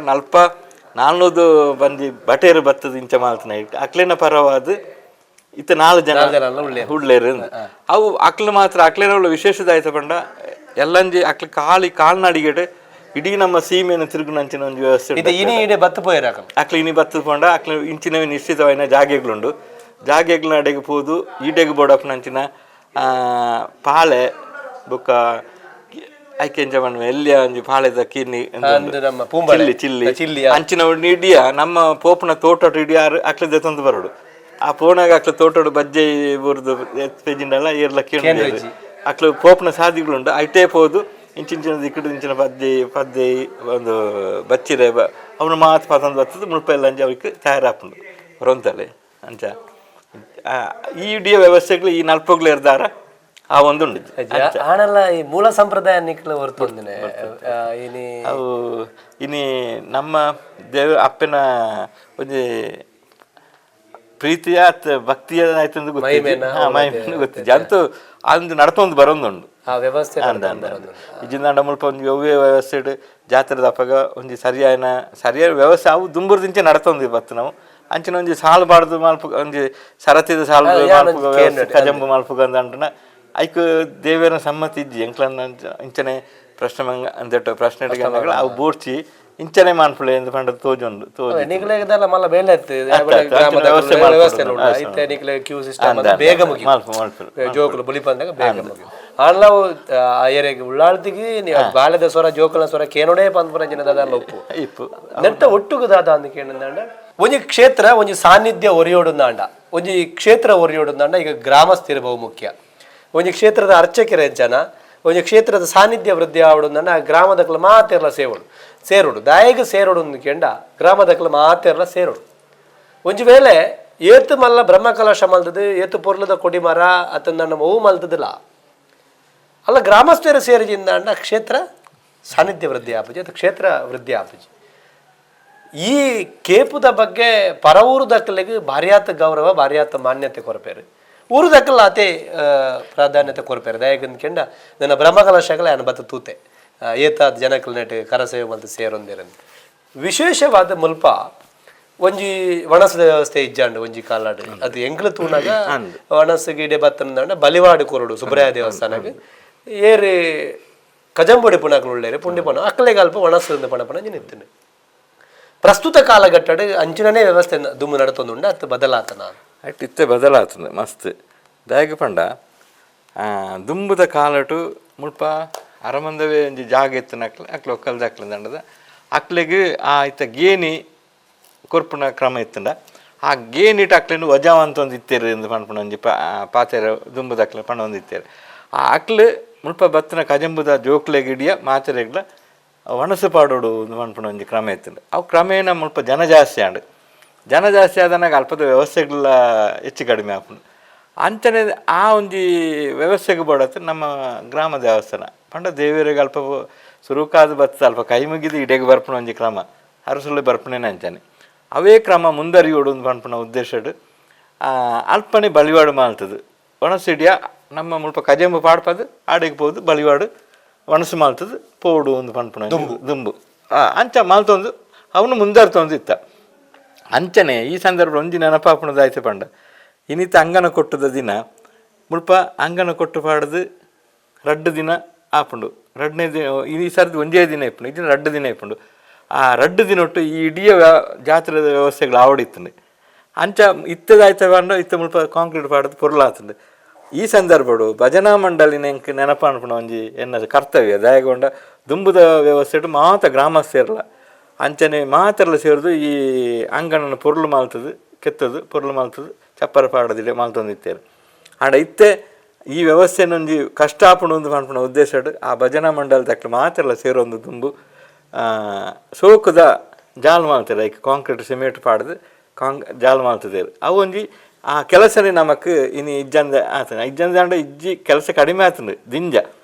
400 ಬಂದಿ ಬಟೇರು ಬತ್ತದ ಇಂಚ ಮಾಲ್ತನ ಇಟ್ಟು ಅಕ್ಲೇನ ಪರವಾದ ಇತ್ತ 4 ಜನ ಹುಡ್ಲೇರು ಅವು ಅಕ್ಲು ಮಾತ್ರ ಅಕ್ಲೇನ ವಿಶೇಷದಾಯ್ತ ಪಂಡ ಎಲ್ಲಂಜಿ ಅಕ್ಲು ಕಾಲ್ನಡಿಗೆಡೆ ಇಡೀ ನಮ್ಮ ಸೀಮೆಯನ್ನು ತಿರುಗುನಂಚಿನ ಒಂದು ವ್ಯವಸ್ಥೆ ಅಕ್ಲು ಇನಿ ಬತ್ತದ ಪಂಡ ಅಕ್ಲು ಇಂಚಿನವೇ ನಿಶ್ಚಿತವಾದ ಜಾಗೆಗಳುಂಡು ಜಾಗೆಗಳ ಅಡೆಗೆ ಪೋದು ಈಡೆಗೆ ಬೋಡಪ್ಪನಂಚಿನ ಪಾಳೆ ಬೊಕ್ಕ ಐಕೆಂಜ ಮಣ್ಣು ಎಲ್ಲಿಯ ಒಂಜಿ ಪಾಳೆದ ಕಿರ್ನಿ ಚಿಲ್ಲಿ ಅಂಚಿನ ಇಡಿಯ ನಮ್ಮ ಪೋಪನ ತೋಟ ಇಡಿಯಾರು ಅಕ್ಲದ ತಂದು ಬರೋಡು ಆ ಪೋನಾಗ ಅಕ್ಲ ತೋಟಡು ಬಜ್ಜೆ ಬುರ್ದು ಪೇಜಿಂಡಲ್ಲ ಏರ್ಲ ಕೇಳಿ ಅಕ್ಲು ಪೋಪನ ಸಾದಿಗಳುಂಡು ಐಟೇ ಪೋದು ಇಂಚಿನ ದಿಕ್ಕಡು ಇಂಚಿನ ಪದ್ದೆ ಒಂದು ಬಚ್ಚಿರೆ ಅವನು ಮಾತು ಪತಂದು ಬರ್ತದೆ ಮುಲ್ಪ ಎಲ್ಲ ಅಂಜಿ ಅವ್ರಿಗೆ ತಯಾರಾಪುಂಡು ರೊಂತಲೆ ಅಂಚ ಈ ಇಡಿಯ ವ್ಯವಸ್ಥೆಗಳು ಈ ನಲ್ಪಗಳು ಇರ್ದಾರ ಆ ಒಂದುಂಡು ಆನಲ್ಲ ಈ ಮೂಲ ಸಂಪ್ರದಾಯ ನಿಕ್ಲು ಹೊರತುಂಡಿನೆ ಅವು ಇನಿ ನಮ್ಮ ದೇವ ಅಪ್ಪನ ಒಂಜಿ ಪ್ರೀತಿಯ ಭಕ್ತಿಯ ಆಯ್ತಂದು ಗೊತ್ತಿದ್ದೆ ಅಂತೂ ಅಂದು ನಡ್ತೊಂದು ಬರೋದುಂಡು ವ್ಯವಸ್ಥೆ ಇಜಿಂದ ಮುಲ್ಪ ಒಂದು ವ್ಯವೇ ವ್ಯವಸ್ಥೆ ಜಾತ್ರೆ ದಪ್ಪಗ ಒಂದು ಸರಿಯಾದ ವ್ಯವಸ್ಥೆ ಅವು ದುಂಬುರ್ದಿಂಚೆ ನಡ್ತೊಂದು ಬತ್ತು ನಾವು ಅಂಚಿನ ಒಂಜಿ ಸಾಲು ಬಾರ್ದು ಮಲ್ಪು ಒಂಜಿ ಸರತಿದ ಸಾಲು ಕಜಂಬು ಮಲ್ಪುಗ ಅಂದನ ಐಕ್ ದೇವರ ಸಮ್ಮತಿ ಇಜ್ಜಿ ಎಂಕ್ಲನ್ನ ಇಂಚನೆ ಪ್ರಶ್ನೆ ಅಂದಟ್ಟು ಪ್ರಶ್ನೆ ಅವು ಬೂಡ್ಚಿ ಇಂಚನೆ ಮಾನ್ಪುಳೆ ಎಂದು ಪಂಡ ತೋಜೊಂಡು ನಿಕ್ಲೆಗದಲ್ಲ ಮಲ್ಲ ಬೇಲೆ ವ್ಯವಸ್ಥೆ ನಿಕ್ಲೆ ಕ್ಯೂ ಸಿಸ್ಟಮ್ ಬೇಗ ಮುಗಿ ಜೋಕುಲು ಬುಲಿಪಂದಾಗ ಬೇಗ ಮುಗಿ ಆನ್ಲವು ಏರೆಗೆ ಉಳ್ಳಾಳ್ತಿಗಿ ಬಾಲ್ಯದ ಸ್ವರ ಜೋಕುಲ ಸ್ವರ ಕೇನೋಡೆ ಪಂದ್ಪುರಂಜಿನ ದಾದ ಒಪ್ಪು ಇಪ್ಪು ನೆಟ್ಟ ಒಟ್ಟುಗು ದಾದ ಅಂದ ಕೇಳಿದಂಡ ಒಂಜಿ ಕ್ಷೇತ್ರ ಒಂಜಿ ಸಾನ್ನಿಧ್ಯ ಒರಿಯೋಡುಂದಾಂಡ ಒಂಜಿ ಕ್ಷೇತ್ರ ಒರಿಯೋಡುಂದಾಂಡ ಈಗ ಗ್ರಾಮಸ್ಥರು ಬಹು ಮುಖ್ಯ ಒಂಜಿ ಕ್ಷೇತ್ರದ ಅರ್ಚಕರ ಜನ ಒಂಜಿ ಕ್ಷೇತ್ರದ ಸಾನ್ನಿಧ್ಯ ವೃದ್ಧಿ ಆವಡುಂದನ್ನ ಗ್ರಾಮದಕ್ಲ ಮಾತೆರ್ಲ ಸೇರುಡು ದಾಯಿಗೆ ಸೇರೋಡು ಕೆಂಡ ಗ್ರಾಮದಕ್ಲ ಮಾತೆರ್ಲ ಸೇರೋಡು ಒಂಜಿ ವೇಳೆ ಏತು ಮಲ್ಲ ಬ್ರಹ್ಮಕಲಶ ಮಲ್ತದು ಏತು ಪೊರ್ಲದ ಕೊಡಿ ಮರ ಅತಂದ ಮವು ಮಲ್ತದಿಲ್ಲ ಅಲ್ಲ ಗ್ರಾಮಸ್ಥರು ಸೇರಿಜಿಂದ ಕ್ಷೇತ್ರ ಸಾನ್ನಿಧ್ಯ ವೃದ್ಧಿ ಆಪುಜಿ ಅದು ಕ್ಷೇತ್ರ ವೃದ್ಧಿ ಆಪುಜಿ ಈ ಕೇಪುದ ಬಗ್ಗೆ ಪರವೂರು ದಕ್ಕಲಿಗೆ ಭಾರಿಯಾತ ಗೌರವ ಭಾರಿಯಾತ ಮಾನ್ಯತೆ ಕೊರಪೇರು ಊರು ದಕ್ಕಲ್ಲ ಅತಿ ಪ್ರಾಧಾನ್ಯತೆ ಕೊರಪೇರು ದಯಗಂದ್ಕೆಂಡ ನನ್ನ ಬ್ರಹ್ಮಕಲಶಗಳ ಅನುಭವ ತೂತೆ ಏತಾದ ಜನಕಲ್ ನೆಟ್ ಕರಸೇವೆ ಮತ್ತು ಸೇರೊಂದಿರಂತ ವಿಶೇಷವಾದ ಮುಲ್ಪ ಒಂಜಿ ವಣಸದ ವ್ಯವಸ್ಥೆ ಇಜ್ಜಾಂಡು ಒಂಜಿ ಕಾಲಾಡು ಅದು ಎಂಕ್ಲು ತೂನಾಗ ವಣಸ ಗಿಡೆ ಬತ್ತಂದ ಬಲಿವಾಡು ಕೊರಡು ಸುಬ್ರಾಯ ದೇವಸ್ಥಾನಕ್ಕೆ ಏರಿ ಕಜಂಬುಡಿ ಪುಣಕಲು ಉಳ್ಳೇರಿ ಪುಂಡಿ ಪಣ ಅಕ್ಕಲೆಗೆ ಅಲ್ಪ ವಣಸದಿಂದ ಪಣಪಣ ನಿಂತೀನಿ ಪ್ರಸ್ತುತ ಕಾಲಘಟ್ಟಡು ಅಂಚಿನನೇ ವ್ಯವಸ್ಥೆ ದುಮ್ಮು ನಡತೊಂದುಂಡ ಅತ್ತು ಬದಲಾತನ ಅಟ್ ಇತ್ತೆ ಬದಲಾತಂದು ಮಸ್ತ್ ದಾಯಕ ಪಂಡ ದುಂಬುದ ಕಾಲಟು ಮುಲ್ಪ ಅರಮಂದವೇ ಒಂಜಿ ಜಾಗ ಎತ್ತನ ಅಕ್ಲೆ ಒಕ್ಕಲ್ದ ಅಕ್ಲಂದ ಅಕ್ಲೆಗೆ ಆ ಇತ್ತ ಗೇಣಿ ಕೊರ್ಪುನ ಕ್ರಮ ಇತ್ತಂಡ ಆ ಗೇಣಿಟ್ಟು ಅಕ್ಲೆನು ವಜಾವ ಅಂತ ಒಂದು ಇತ್ತೇರಿ ಎಂದು ಪಣ್ಪಣ ಒಂಜಿ ಪಾತೆರ ದುಂಬುದ ಅಕ್ಲೆ ಪಣ ಒಂದು ಇತ್ತೇರಿ ಆ ಅಕ್ಲು ಮುಲ್ಪ ಬತ್ತನ ಕಜಂಬುದ ಜೋಕ್ಲೆಗಿಡಿಯ ಮಾತೆರೆಗ್ಲ ವಣಸು ಪಾಡೋಡು ಪಣ್ಪಣ ಒಂಜಿ ಕ್ರಮ ಇತ್ತಂಡು ಅವು ಕ್ರಮೇಣ ಮುಲ್ಪ ಜನ ಜಾಸ್ತಿ ಆದನಾಗ ಅಲ್ಪದ ವ್ಯವಸ್ಥೆಗಳ ಹೆಚ್ಚು ಕಡಿಮೆ ಆಪುಂಡು ಅಂಚನೆ ಆ ಒಂಜಿ ವ್ಯವಸ್ಥೆಗೆ ಬೋಡತ್ತೆ ನಮ್ಮ ಗ್ರಾಮ ದೇವಸ್ಥಾನ ಪಂಡ ದೇವರಿಗೆ ಅಲ್ಪ ಸುರುಕಾದ ಬತ್ತ ಅಲ್ಪ ಕೈ ಮುಗಿದು ಇಡೆಗೆ ಬರ್ಪಣ ಒಂಜಿ ಕ್ರಮ ಅರಸುಳ್ಳಿ ಬರ್ಪಣೆನೇ ಅಂಚಾನೆ ಅವೇ ಕ್ರಮ ಮುಂದರಿಯೋಡು ಪಂಪಣ ಉದ್ದೇಶಡು ಅಲ್ಪನೆ ಬಲಿವಾಡು ಮಾಲ್ತದು ಒಣಸಿಡಿಯ ನಮ್ಮ ಮುಲ್ಪ ಕಜಂಬು ಪಾಡ್ಪದು ಆಡೆಗೆ ಹೋದು ಬಲಿವಾಡು ಒಣಸು ಮಾಲ್ತದು ಪೋಡು ಒಂದು ಪಂಪಣ ದುಂಬು ಅಂಚ ಮಾಲ್ತೊಂದು ಅವನು ಮುಂದರ್ತೊಂದು ಇತ್ತ ಅಂಚನೆ ಈ ಸಂದರ್ಭ ಒಂಜಿ ನೆನಪಾಪಣದಾಯ್ತು ಪಂಡ ಇನ್ನಿತ್ತ ಅಂಗನ ಕೊಟ್ಟದ ದಿನ ಮುಲ್ಪ ಅಂಗನ ಕೊಟ್ಟು ಪಾಡದು ರಡ್ಡು ದಿನ ಆಪುಂಡು ರಡ್ಡನೇ ದಿನ ಈ ಸರ್ದು ಒಂದೇ ದಿನ ಇಪ್ಪುಂಡು ಇದನ್ನ ರಡ್ಡು ದಿನ ಇಪ್ಪುಂಡು ಆ ರಡ್ಡು ದಿನ ಒಟ್ಟು ಈ ಇಡೀ ಜಾತ್ರೆದ ವ್ಯವಸ್ಥೆಗಳು ಆವಡಿತ್ತಂಡು ಅಂಚ ಇತ್ತದಾಯ್ತ ಪಂಡ ಇತ್ತ ಮುಲ್ಪ ಕಾಂಕ್ರೀಟ್ ಪಾಡದು ಪೊರ್ಲಾತಂಡು ಈ ಸಂದರ್ಭಡು ಭಜನಾ ಮಂಡಳಿ ನೆಂಕ್ ನೆನಪಾನ್ಪುಣ ಒಂಜಿ ಎನ್ನ ಕರ್ತವ್ಯ ದಯಗೊಂಡ ದುಂಬುದ ವ್ಯವಸ್ಥೆ ಮಾತ ಗ್ರಾಮಸ್ಥರಲ್ಲ ಅಂಚನೆ ಮಾತೆಲ್ಲ ಸೇರಿದು ಈ ಅಂಗನನ್ನು ಪೊರ್ಲು ಮಾಲ್ತದು ಕೆತ್ತದು ಪೊರ್ಲು ಮಾಲ್ತದು ಚಪ್ಪರ ಪಾಡದಿಡೆ ಮಾಲ್ತೊಂದಿತ್ತೇರು ಆಡ ಇತ್ತೆ ಈ ವ್ಯವಸ್ಥೆನೊಂಜಿ ಕಷ್ಟ ಆಪುಂಡು ಒಂದು ಪನ್ಪುಣ ಉದ್ದೇಶಡು ಆ ಭಜನಾ ಮಂಡಲ ತಕ್ಕಲು ಮಾತೆಲ್ಲ ಸೇರೊಂದು ದುಂಬು ಸೋಕುದ ಜಾಲ್ ಮಾಲ್ತಾರೆ ಐಕ್ ಕಾಂಕ್ರೀಟ್ ಸಿಮೆಂಟ್ ಪಾಡದು ಜಾಲ್ ಮಾಲ್ತದೇರು ಅವು ಒಂಜಿ ಆ ಕೆಲಸನೇ ನಮಕ್ ಇನ್ನು ಇಜ್ಜಂದ ಆತನ ಇಜ್ಜಂದ ಅಂಡ ಇಜ್ಜಿ ಕೆಲಸ ಕಡಿಮೆ ಆತಂಡು ದಿಂಜ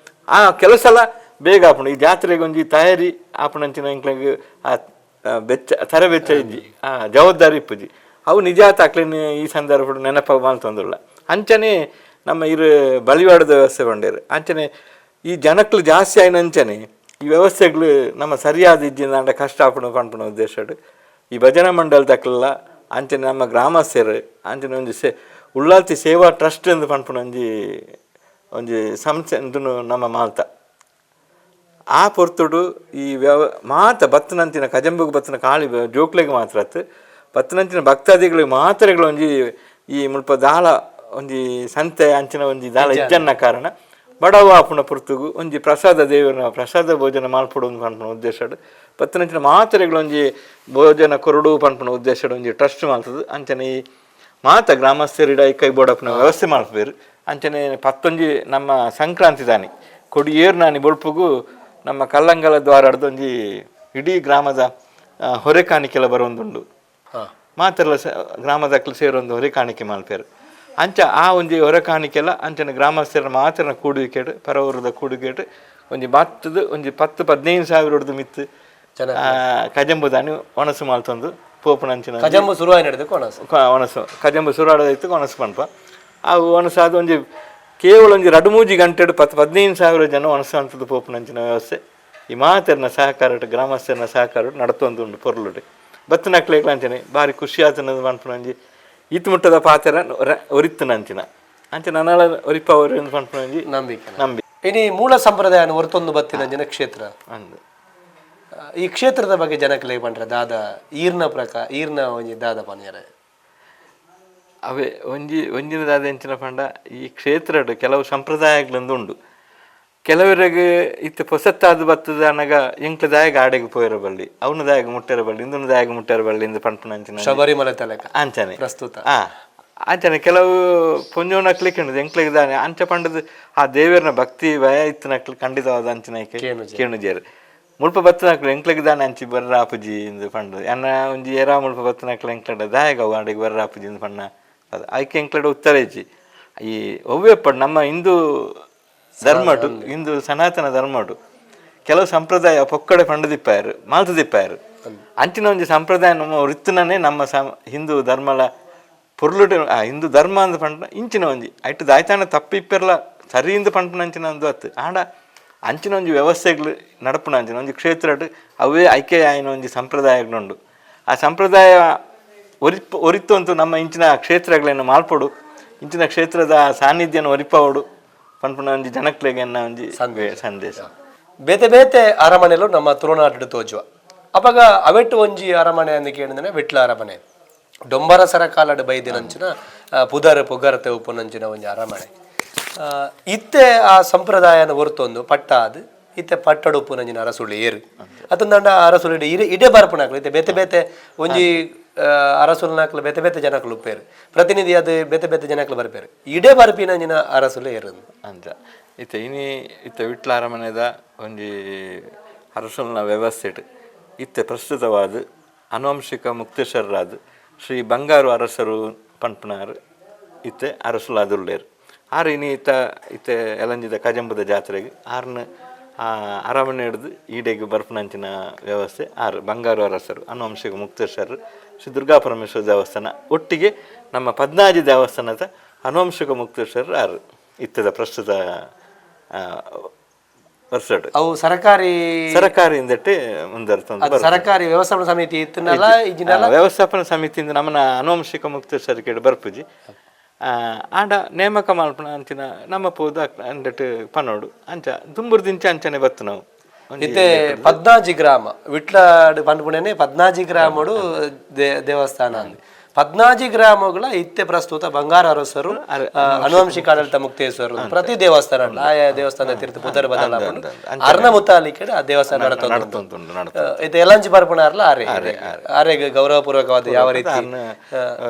ಆ ಕೆಲಸ ಎಲ್ಲ ಬೇಗ ಆಪುಂಡು ಈ ಜಾತ್ರೆಗೆ ಒಂಜಿ ತಯಾರಿ ಆಪುಣಂಚಿನ ಇಂಕ್ಲೆಗ್ ಆ ಬೆಚ್ಚ ತರಬೆಚ್ಚ ಇಜ್ಜಿ ಆ ಜವಾಬ್ದಾರಿ ಇಪ್ಪುಜಿ ಅವು ನಿಜ ತಾಕ್ಲಿನ ಈ ಸಂದರ್ಭ ನೆನಪ ಮಾಲ್ತೊಂದುಲ್ಲ ಅಂಚನೆ ನಮ್ಮ ಇರು ಬಲಿವಾಡದ ವ್ಯವಸ್ಥೆ ಬಂಡೇರು ಅಂಚನೆ ಈ ಜನಕ್ಲು ಜಾಸ್ತಿ ಆಯ್ನ ಅಂಚನೆ ಈ ವ್ಯವಸ್ಥೆಗಳು ನಮ್ಮ ಸರಿಯಾದ ಇಜ್ಜಿಂದ ಕಷ್ಟ ಆಪುಣ ಪನ್ಪುಣ ಉದ್ದೇಶಡು ಈ ಭಜನಾ ಮಂಡಲ ತಕ್ಕಲೆಲ್ಲ ಅಂಚನೆ ನಮ್ಮ ಗ್ರಾಮಸ್ಥರು ಅಂಚನೆ ಒಂಜಿ ಉಳ್ಳಾಲ್ತಿ ಸೇವಾ ಟ್ರಸ್ಟ್ ಎಂದು ಪನ್ಪುಣ ಒಂಜಿ ಸಂಸ್ಥೆ ಎಂದು ನಮ್ಮ ಮಾಲ್ತ ಆ ಪೊರ್ತುಡು ಈ ಮಾತ ಬತ್ತನಂತಿನ ಕಜಂಬುಗೆ ಬತ್ತನ ಕಾಳಿ ಜೋಕ್ಲೆಗೆ ಮಾತ್ರ ಬತ್ತನಂಚಿನ ಭಕ್ತಾದಿಗಳಿಗೆ ಮಾತ್ರೆಗಳು ಒಂಜಿ ಈ ಮುಲ್ಪ ದಾಳ ಒಂಜಿ ಸಂತೆ ಅಂಚಿನ ಒಂಜಿ ದಾಳ ಇಜ್ಜನ್ನ ಕಾರಣ ಬಡವ ಆಪುಣ ಪುರ್ತುಗು ಒಂಜಿ ಪ್ರಸಾದ ದೇವರ ಪ್ರಸಾದ ಭೋಜನ ಮಾಲ್ಪಡು ಒಂದು ಪನ್ಪುಣ ಉದ್ದೇಶಡು ಬತ್ತನಂಚಿನ ಮಾತ್ರೆಗಳು ಒಂಜಿ ಭೋಜನ ಕೊರಡು ಪನ್ಪುಣ ಉದ್ದೇಶಡು ಒಂಜಿ ಟ್ರಸ್ಟ್ ಮಾಲ್ತದು ಅಂಚನೆ ಈ ಮಾತ ಗ್ರಾಮಸ್ಥರಿಡ ಕೈ ಬೋಡಪ್ಪನ ವ್ಯವಸ್ಥೆ ಮಾಡ್ಬೇರು ಅಂಚನೆ ಪತ್ತೊಂಜಿ ನಮ್ಮ ಸಂಕ್ರಾಂತಿ ದಾನಿ ಕೊಡಿ ಏರು ನಾನಿ ಬೊಳ್ಪುಗು ನಮ್ಮ ಕಲ್ಲಂಗಲ ದ್ವಾರಡ್ದು ಒಂಜಿ ಇಡೀ ಗ್ರಾಮದ ಹೊರೆ ಕಾಣಿಕೆಲ್ಲ ಬರೋಂದುಂಡು ಮಾತೆಲ್ಲ ಗ್ರಾಮದಕ್ಲು ಸೇರೊಂದು ಹೊರೆ ಕಾಣಿಕೆ ಮಾಲ್ಪೇರು ಅಂಚ ಆ ಒಂಜಿ ಹೊರೆ ಕಾಣಿಕೆಲ್ಲ ಅಂಚನೆ ಗ್ರಾಮಸ್ಥರ ಮಾತ್ರ ಕೂಡುವಿಕೆಡು ಪರವೂರದ ಕೂಡುವಿಕೆಡು ಒಂಜಿ ಬತ್ತದು ಒಂಜಿ 10-15 ಸಾವಿರ ಮಿತ್ತು ಕಜಂಬುದಾನಿ ಒಣಸು ಮಾಲ್ತೊಂದು ಪೋಪುನಂಚಿನ ಕಜಂಬ ಶುರುವಾಗಿ ನಡೆದಕ್ಕೆ ಒಣಸು ಕಜಂಬ ಶುರುವಾಡೋದೈತು ಒಣಸು ಪನ್ಪ ಆ ಒಣಸು ಅದು ಒಂಜಿ ಕೇವಲ ಒಂಜಿ 2-3 ಗಂಟೆ 10-15,000 ಜನ ಒಣಸು ಅಂತದ್ದು ಪೋಪುನಂಚಿನ ವ್ಯವಸ್ಥೆ ಈ ಮಾತೆರ್ನ ಸಹಕಾರ ಗ್ರಾಮಸ್ಥರನ ಸಹಕಾರ ನಡತೊಂದುಂಡು ಪೊರ್ಲುಡು ಬತ್ತನಕ್ಲೆಗ್ಲ ಅಂಚನೆ ಭಾರಿ ಖುಷಿ ಆತನದು ಪನ್ಪುನಂಜಿ ಈತ್ ಮುಟ್ಟದ ಪಾತೆರ ಒರಿತ್ತುನಂಚಿನ ಅಂಚೆ ನನಾಲ ಒರಿಪ ಅವರು ಪನ್ಪುನಂಜಿ ನಂಬಿ ಇನಿ ಮೂಲ ಸಂಪ್ರದಾಯ ಹೊರತೊಂದು ಬತ್ತಿನಂಚಿನ ಕ್ಷೇತ್ರ ಅಂದು ಈ ಕ್ಷೇತ್ರದ ಬಗ್ಗೆ ಜನಕ್ಕೆ ಪಂಡ್ರೆ ದಾದ ಈರ್ನ ಒಂಜಿ ದಾದ ಪನ್ಯರ ಅವೇ ಒಂಜಿನ ದಾದ ಎಂಚಿನ ಪಂಡ ಈ ಕ್ಷೇತ್ರ ಕೆಲವು ಸಂಪ್ರದಾಯಗಳೊಂದು ಉಂಡು ಕೆಲವರಿಗೆ ಇತ್ತು ಪೊಸತ್ತಾದ ಬತ್ತದ ಅನ್ನಗ ಎಂಕ್ಲ ದಾಯಗ ಆಡೆಗೆ ಪೋಯಿರ ಬಳ್ಳಿ ಅವನ ದಾಯಗ ಮುಟ್ಟಿರ ಬಳ್ಳಿ ಇಂದೊಂದು ದಾಯಗ ಮುಟ್ಟಿರ ಬಳ್ಳಿ ಇಂದು ಪಂಪನಂಚಿನ ಶಬರಿಮಲೆ ತಲೆಕ ಅಂಚನೆ ಪ್ರಸ್ತುತ ಅಂಚನೆ ಕೆಲವು ಪೊಂಜೋನ ಕ್ಲಿಕ್ ಉಂಟು ಎಂಕ್ಲಿಗೆ ದಾನೆ ಅಂಚ ಪಂಡದ ಆ ದೇವರನ ಭಕ್ತಿ ಭಯ ಇತ್ತು ನಕ್ಲಿ ಖಂಡಿತವಾದ ಅಂಚನಕ್ಕೆ ಕೇಣುಜೇರು ಮುಲ್ಪ ಬತ್ತನಕ್ಲು ಎಂಕ್ಲಿಗೆ ದಾನೆ ಅಂಚಿ ಬರ್ರ ಆಪುಜಿ ಇಂದು ಪಂಡ ಎನ್ನ ಒಂಜಿ ಏರಾ ಮುಲ್ಪ ಬತ್ತನಕ್ಲು ಎಂಕ್ಲಡ ದಾಯಗ ಆಡೆಗೆ ಬರ್ರ ಆಪುಜಿ ಇಂದು ಪಣ್ಣ ಅದು ಆಯ್ಕೆ ಎಂಕ್ಲಡ ಉತ್ತರೇಜಿ ಈ ಒವ್ವೆ ಪಡ್ ನಮ್ಮ ಹಿಂದೂ ಧರ್ಮಡು ಇಂದು ಸನಾತನ ಧರ್ಮಡು ಕೆಲವು ಸಂಪ್ರದಾಯ ಪೊಕ್ಕಡೆ ಪಂಡದಿಪ್ಪಾಯರು ಮಾಲ್ತದಿಪ್ಪಾಯರು ಅಂಚಿನ ಒಂಜಿ ಸಂಪ್ರದಾಯ ನಮ್ಮ ವೃತ್ತಿನೇ ನಮ್ಮ ಹಿಂದೂ ಧರ್ಮಲ ಪೊರ್ಲುಟ ಹಿಂದೂ ಧರ್ಮ ಅಂದು ಪಂಡ ಇಂಚಿನ ಒಂಜಿ ಐಟು ದಾಯ್ತಾನ ತಪ್ಪಿಪ್ಪೆರ್ಲ ಸರಿ ಇಂದು ಪಂಪನಂಚಿನ ಒಂದು ಅತ್ತು ಆಂಡ ಅಂಚಿನ ಒಂಜಿ ವ್ಯವಸ್ಥೆಗಳು ನಡಪುನ ಅಂಚಿನ ಒಂಜಿ ಕ್ಷೇತ್ರಡ್ ಅವೇ ಐಕ್ಯ ಆಯ್ನ ಒಂಜಿ ಸಂಪ್ರದಾಯಗಳುಂಡು ಆ ಸಂಪ್ರದಾಯ ಒರಿತ್ತು ಅಂತೂ ನಮ್ಮ ಇಂಚಿನ ಕ್ಷೇತ್ರಗಳನ್ನು ಮಾಲ್ಪಡು ಇಂಚಿನ ಕ್ಷೇತ್ರದ ಸಾನ್ನಿಧ್ಯನ ಒರಿಪವಡು ಪನ್ಪುನ ಒಂಜಿ ಜನಕ್ಲೆಗೆ ಎನ್ನ ಒಂಜಿ ಸಂದೇಶ ಬೇತೆ ಬೇತೆ ಅರಮನೆಲು ನಮ್ಮ ತುಳುನಾಡು ತೋಜುವ ಅವಾಗ ಅವೆಟ್ಟು ಒಂಜಿ ಅರಮನೆ ಅಂದು ಕೇಳಿದ್ರೆ ವಿಟ್ಲ ಅರಮನೆ ಡೊಂಬರಸರ ಕಾಲಡ್ ಬೈದಿನಂಚಿನ ಪುಗರತೆ ಉಪ್ಪುನಂಚಿನ ಒಂಜಿ ಅರಮನೆ ಇತ್ತೆ ಆ ಸಂಪ್ರದಾಯನ ಹೊರತೊಂದು ಪಟ್ಟಾದ್ ಇತ್ತೆ ಪಟ್ಟಡು ಉಪ್ಪುನಂಚಿನ ಅರಸುಳಿ ಏರು ಅದೊಂದಂಡ ಅರಸುಳಿ ಇಡೆ ಬರ್ಪುನಾಕ್ಲು ಇತ್ತೆ ಬೇತೆ ಬೇತೆ ಒಂಜಿ ಅರಸುಲ್ನಾಕ್ಲು ಬೇತೆ ಬೇತೆ ಜನಕ್ಲು ಉಪ್ಪೇರು ಪ್ರತಿನಿಧಿ ಅದು ಬೇತೆ ಬೇತೆ ಜನಕ್ಲು ಬರ್ಪೇರು ಇಡೆ ಬರ್ಪಿನಂಚಿನ ಅರಸುಲು ಏರು ಅಂತ ಇತ್ತೆ ಇತ್ತೆ ವಿಟ್ಲ ಅರಮನೆದ ಒಂಜಿ ಅರಸುಲ್ನ ವ್ಯವಸ್ಥೆ ಇತ್ತೆ ಪ್ರಸ್ತುತವಾದ ಅನುವಂಶಿಕ ಮುಕ್ತೇಶ್ವರರಾದ ಶ್ರೀ ಬಂಗಾರು ಅರಸರು ಪನ್ಪನಾರು ಇತ್ತೆ ಅರಸುಲಾದುಳ್ಳೇರು ಆರು ಇತ್ತೆ ಎಲಂಜಿದ ಕಜಂಬದ ಜಾತ್ರೆಗೆ ಆರ್ನ ಅರಮನೆ ಹಿಡಿದು ಈಡೆಗೆ ಬರ್ಪನಂಚಿನ ವ್ಯವಸ್ಥೆ ಆರು ಬಂಗಾರು ಅರಸರು ಅನುವಂಶಿಕ ಮುಕ್ತೇಶ್ವರರು ಶ್ರೀ ದುರ್ಗಾ ಪರಮೇಶ್ವರ ದೇವಸ್ಥಾನ ಒಟ್ಟಿಗೆ ನಮ್ಮ ಪದ್ನಾಜಿ ದೇವಸ್ಥಾನದ ಅನುವಂಶಿಕ ಮುಕ್ತೇಶ್ವರರು ಆರು ಇತ್ತದ ಪ್ರಸ್ತುತ ವರ್ಷಡು ಅವು ಸರಕಾರಿಯಿಂದಟ್ಟೆ ಮುಂದರ್ತಂದು ಸರಕಾರಿ ವ್ಯವಸ್ಥಾಪನಾ ಸಮಿತಿ ವ್ಯವಸ್ಥಾಪನಾ ಸಮಿತಿಯಿಂದ ನಮ್ಮನ ಅನುವಂಶಿಕ ಮುಕ್ತೇಶ್ವರಕ್ಕೆ ಬರ್ಪುಜಿ ಆಂಡ ನೇಮಕ ಮಲ್ಪನ ಅಂಚಿನ ನಮ್ಮ ಪೋದ ಅಂದಟ್ಟು ಪನೋಡು ಅಂಚ ದುಂಬುರ್ದಿಂಚ ಅಂಚನೆ ಬತ್ತು ನಾವು ಇತ್ತೆ 14 ಗ್ರಾಮ ವಿಟ್ಲಾಡ್ ಪಂಡ್ಪುಣೆನೆ 14 ಗ್ರಾಮಡು ದೇವಸ್ಥಾನ 14 ಗ್ರಾಮಗಳ ಇತ್ತೆ ಪ್ರಸ್ತುತ ಬಂಗಾರ ಅರಸರು ಅನುವಂಶಿಕ ಆಡಳಿತ ಮುಕ್ತೇಶ್ವರರು ಪ್ರತಿ ದೇವಸ್ಥಾನ ಆಯಾ ದೇವಸ್ಥಾನ ತೀರ್ಥ ಪುದರ ಬದಲ ಅರ್ನ ಮುತಾಲಿಕೆಡೆ ಆ ದೇವಸ್ಥಾನ ನಡತೊಂದು ಇದು ಎಲ್ಲಂಚಿ ಬರ್ಪುಣಾರ್ಲ ಆರೆಗೆ ಗೌರವಪೂರ್ವಕವಾದ ಯಾವ ರೀತಿ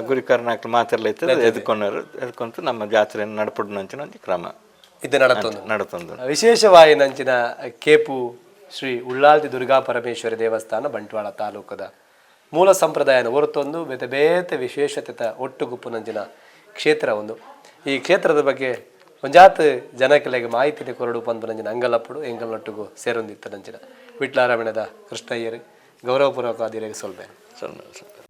ಗುರಿ ಕರ್ನಾಟಕ ಮಾತೆಲ್ಲ ಇರ್ತದೆ ಎದ್ಕೊಂಡು ನಮ್ಮ ಜಾತ್ರೆಯನ್ನು ನಡಪಡು ನಂಚಿನ ಒಂದು ಕ್ರಮ ಇದು ನಡತೊಂದು ವಿಶೇಷವಾಗಿ ನಂಚಿನ ಕೆಪು ಶ್ರೀ ಉಳ್ಳಾಲ್ತಿ ದುರ್ಗಾ ಪರಮೇಶ್ವರಿ ದೇವಸ್ಥಾನ ಬಂಟ್ವಾಳ ತಾಲೂಕದ ಮೂಲ ಸಂಪ್ರದಾಯನ ಹೊರತೊಂದು ಬೇತೆ ಬೇತೆ ವಿಶೇಷತೆ ಒಟ್ಟುಗುಪ್ಪು ನಂಚಿನ ಕ್ಷೇತ್ರ ಒಂದು ಈ ಕ್ಷೇತ್ರದ ಬಗ್ಗೆ ಒಂಜಾತ್ ಜನಕ್ಕೆಲೆಗೆ ಮಾಹಿತಿ ಕೊರಡು ಪಂದು ನಂಚಿನ ಅಂಗಲಪ್ಪಡು ಎಂಗಲೊಟ್ಟಿಗೂ ಸೇರೊಂದಿತ್ತು ನಂಚಿನ ವಿಟ್ಲಾರಮಣದ ಕೃಷ್ಣಯ್ಯರು ಗೌರವಪೂರ್ವಕ ಅದಿರಿಗೆ ಸೊಲ್ಬೇನೆ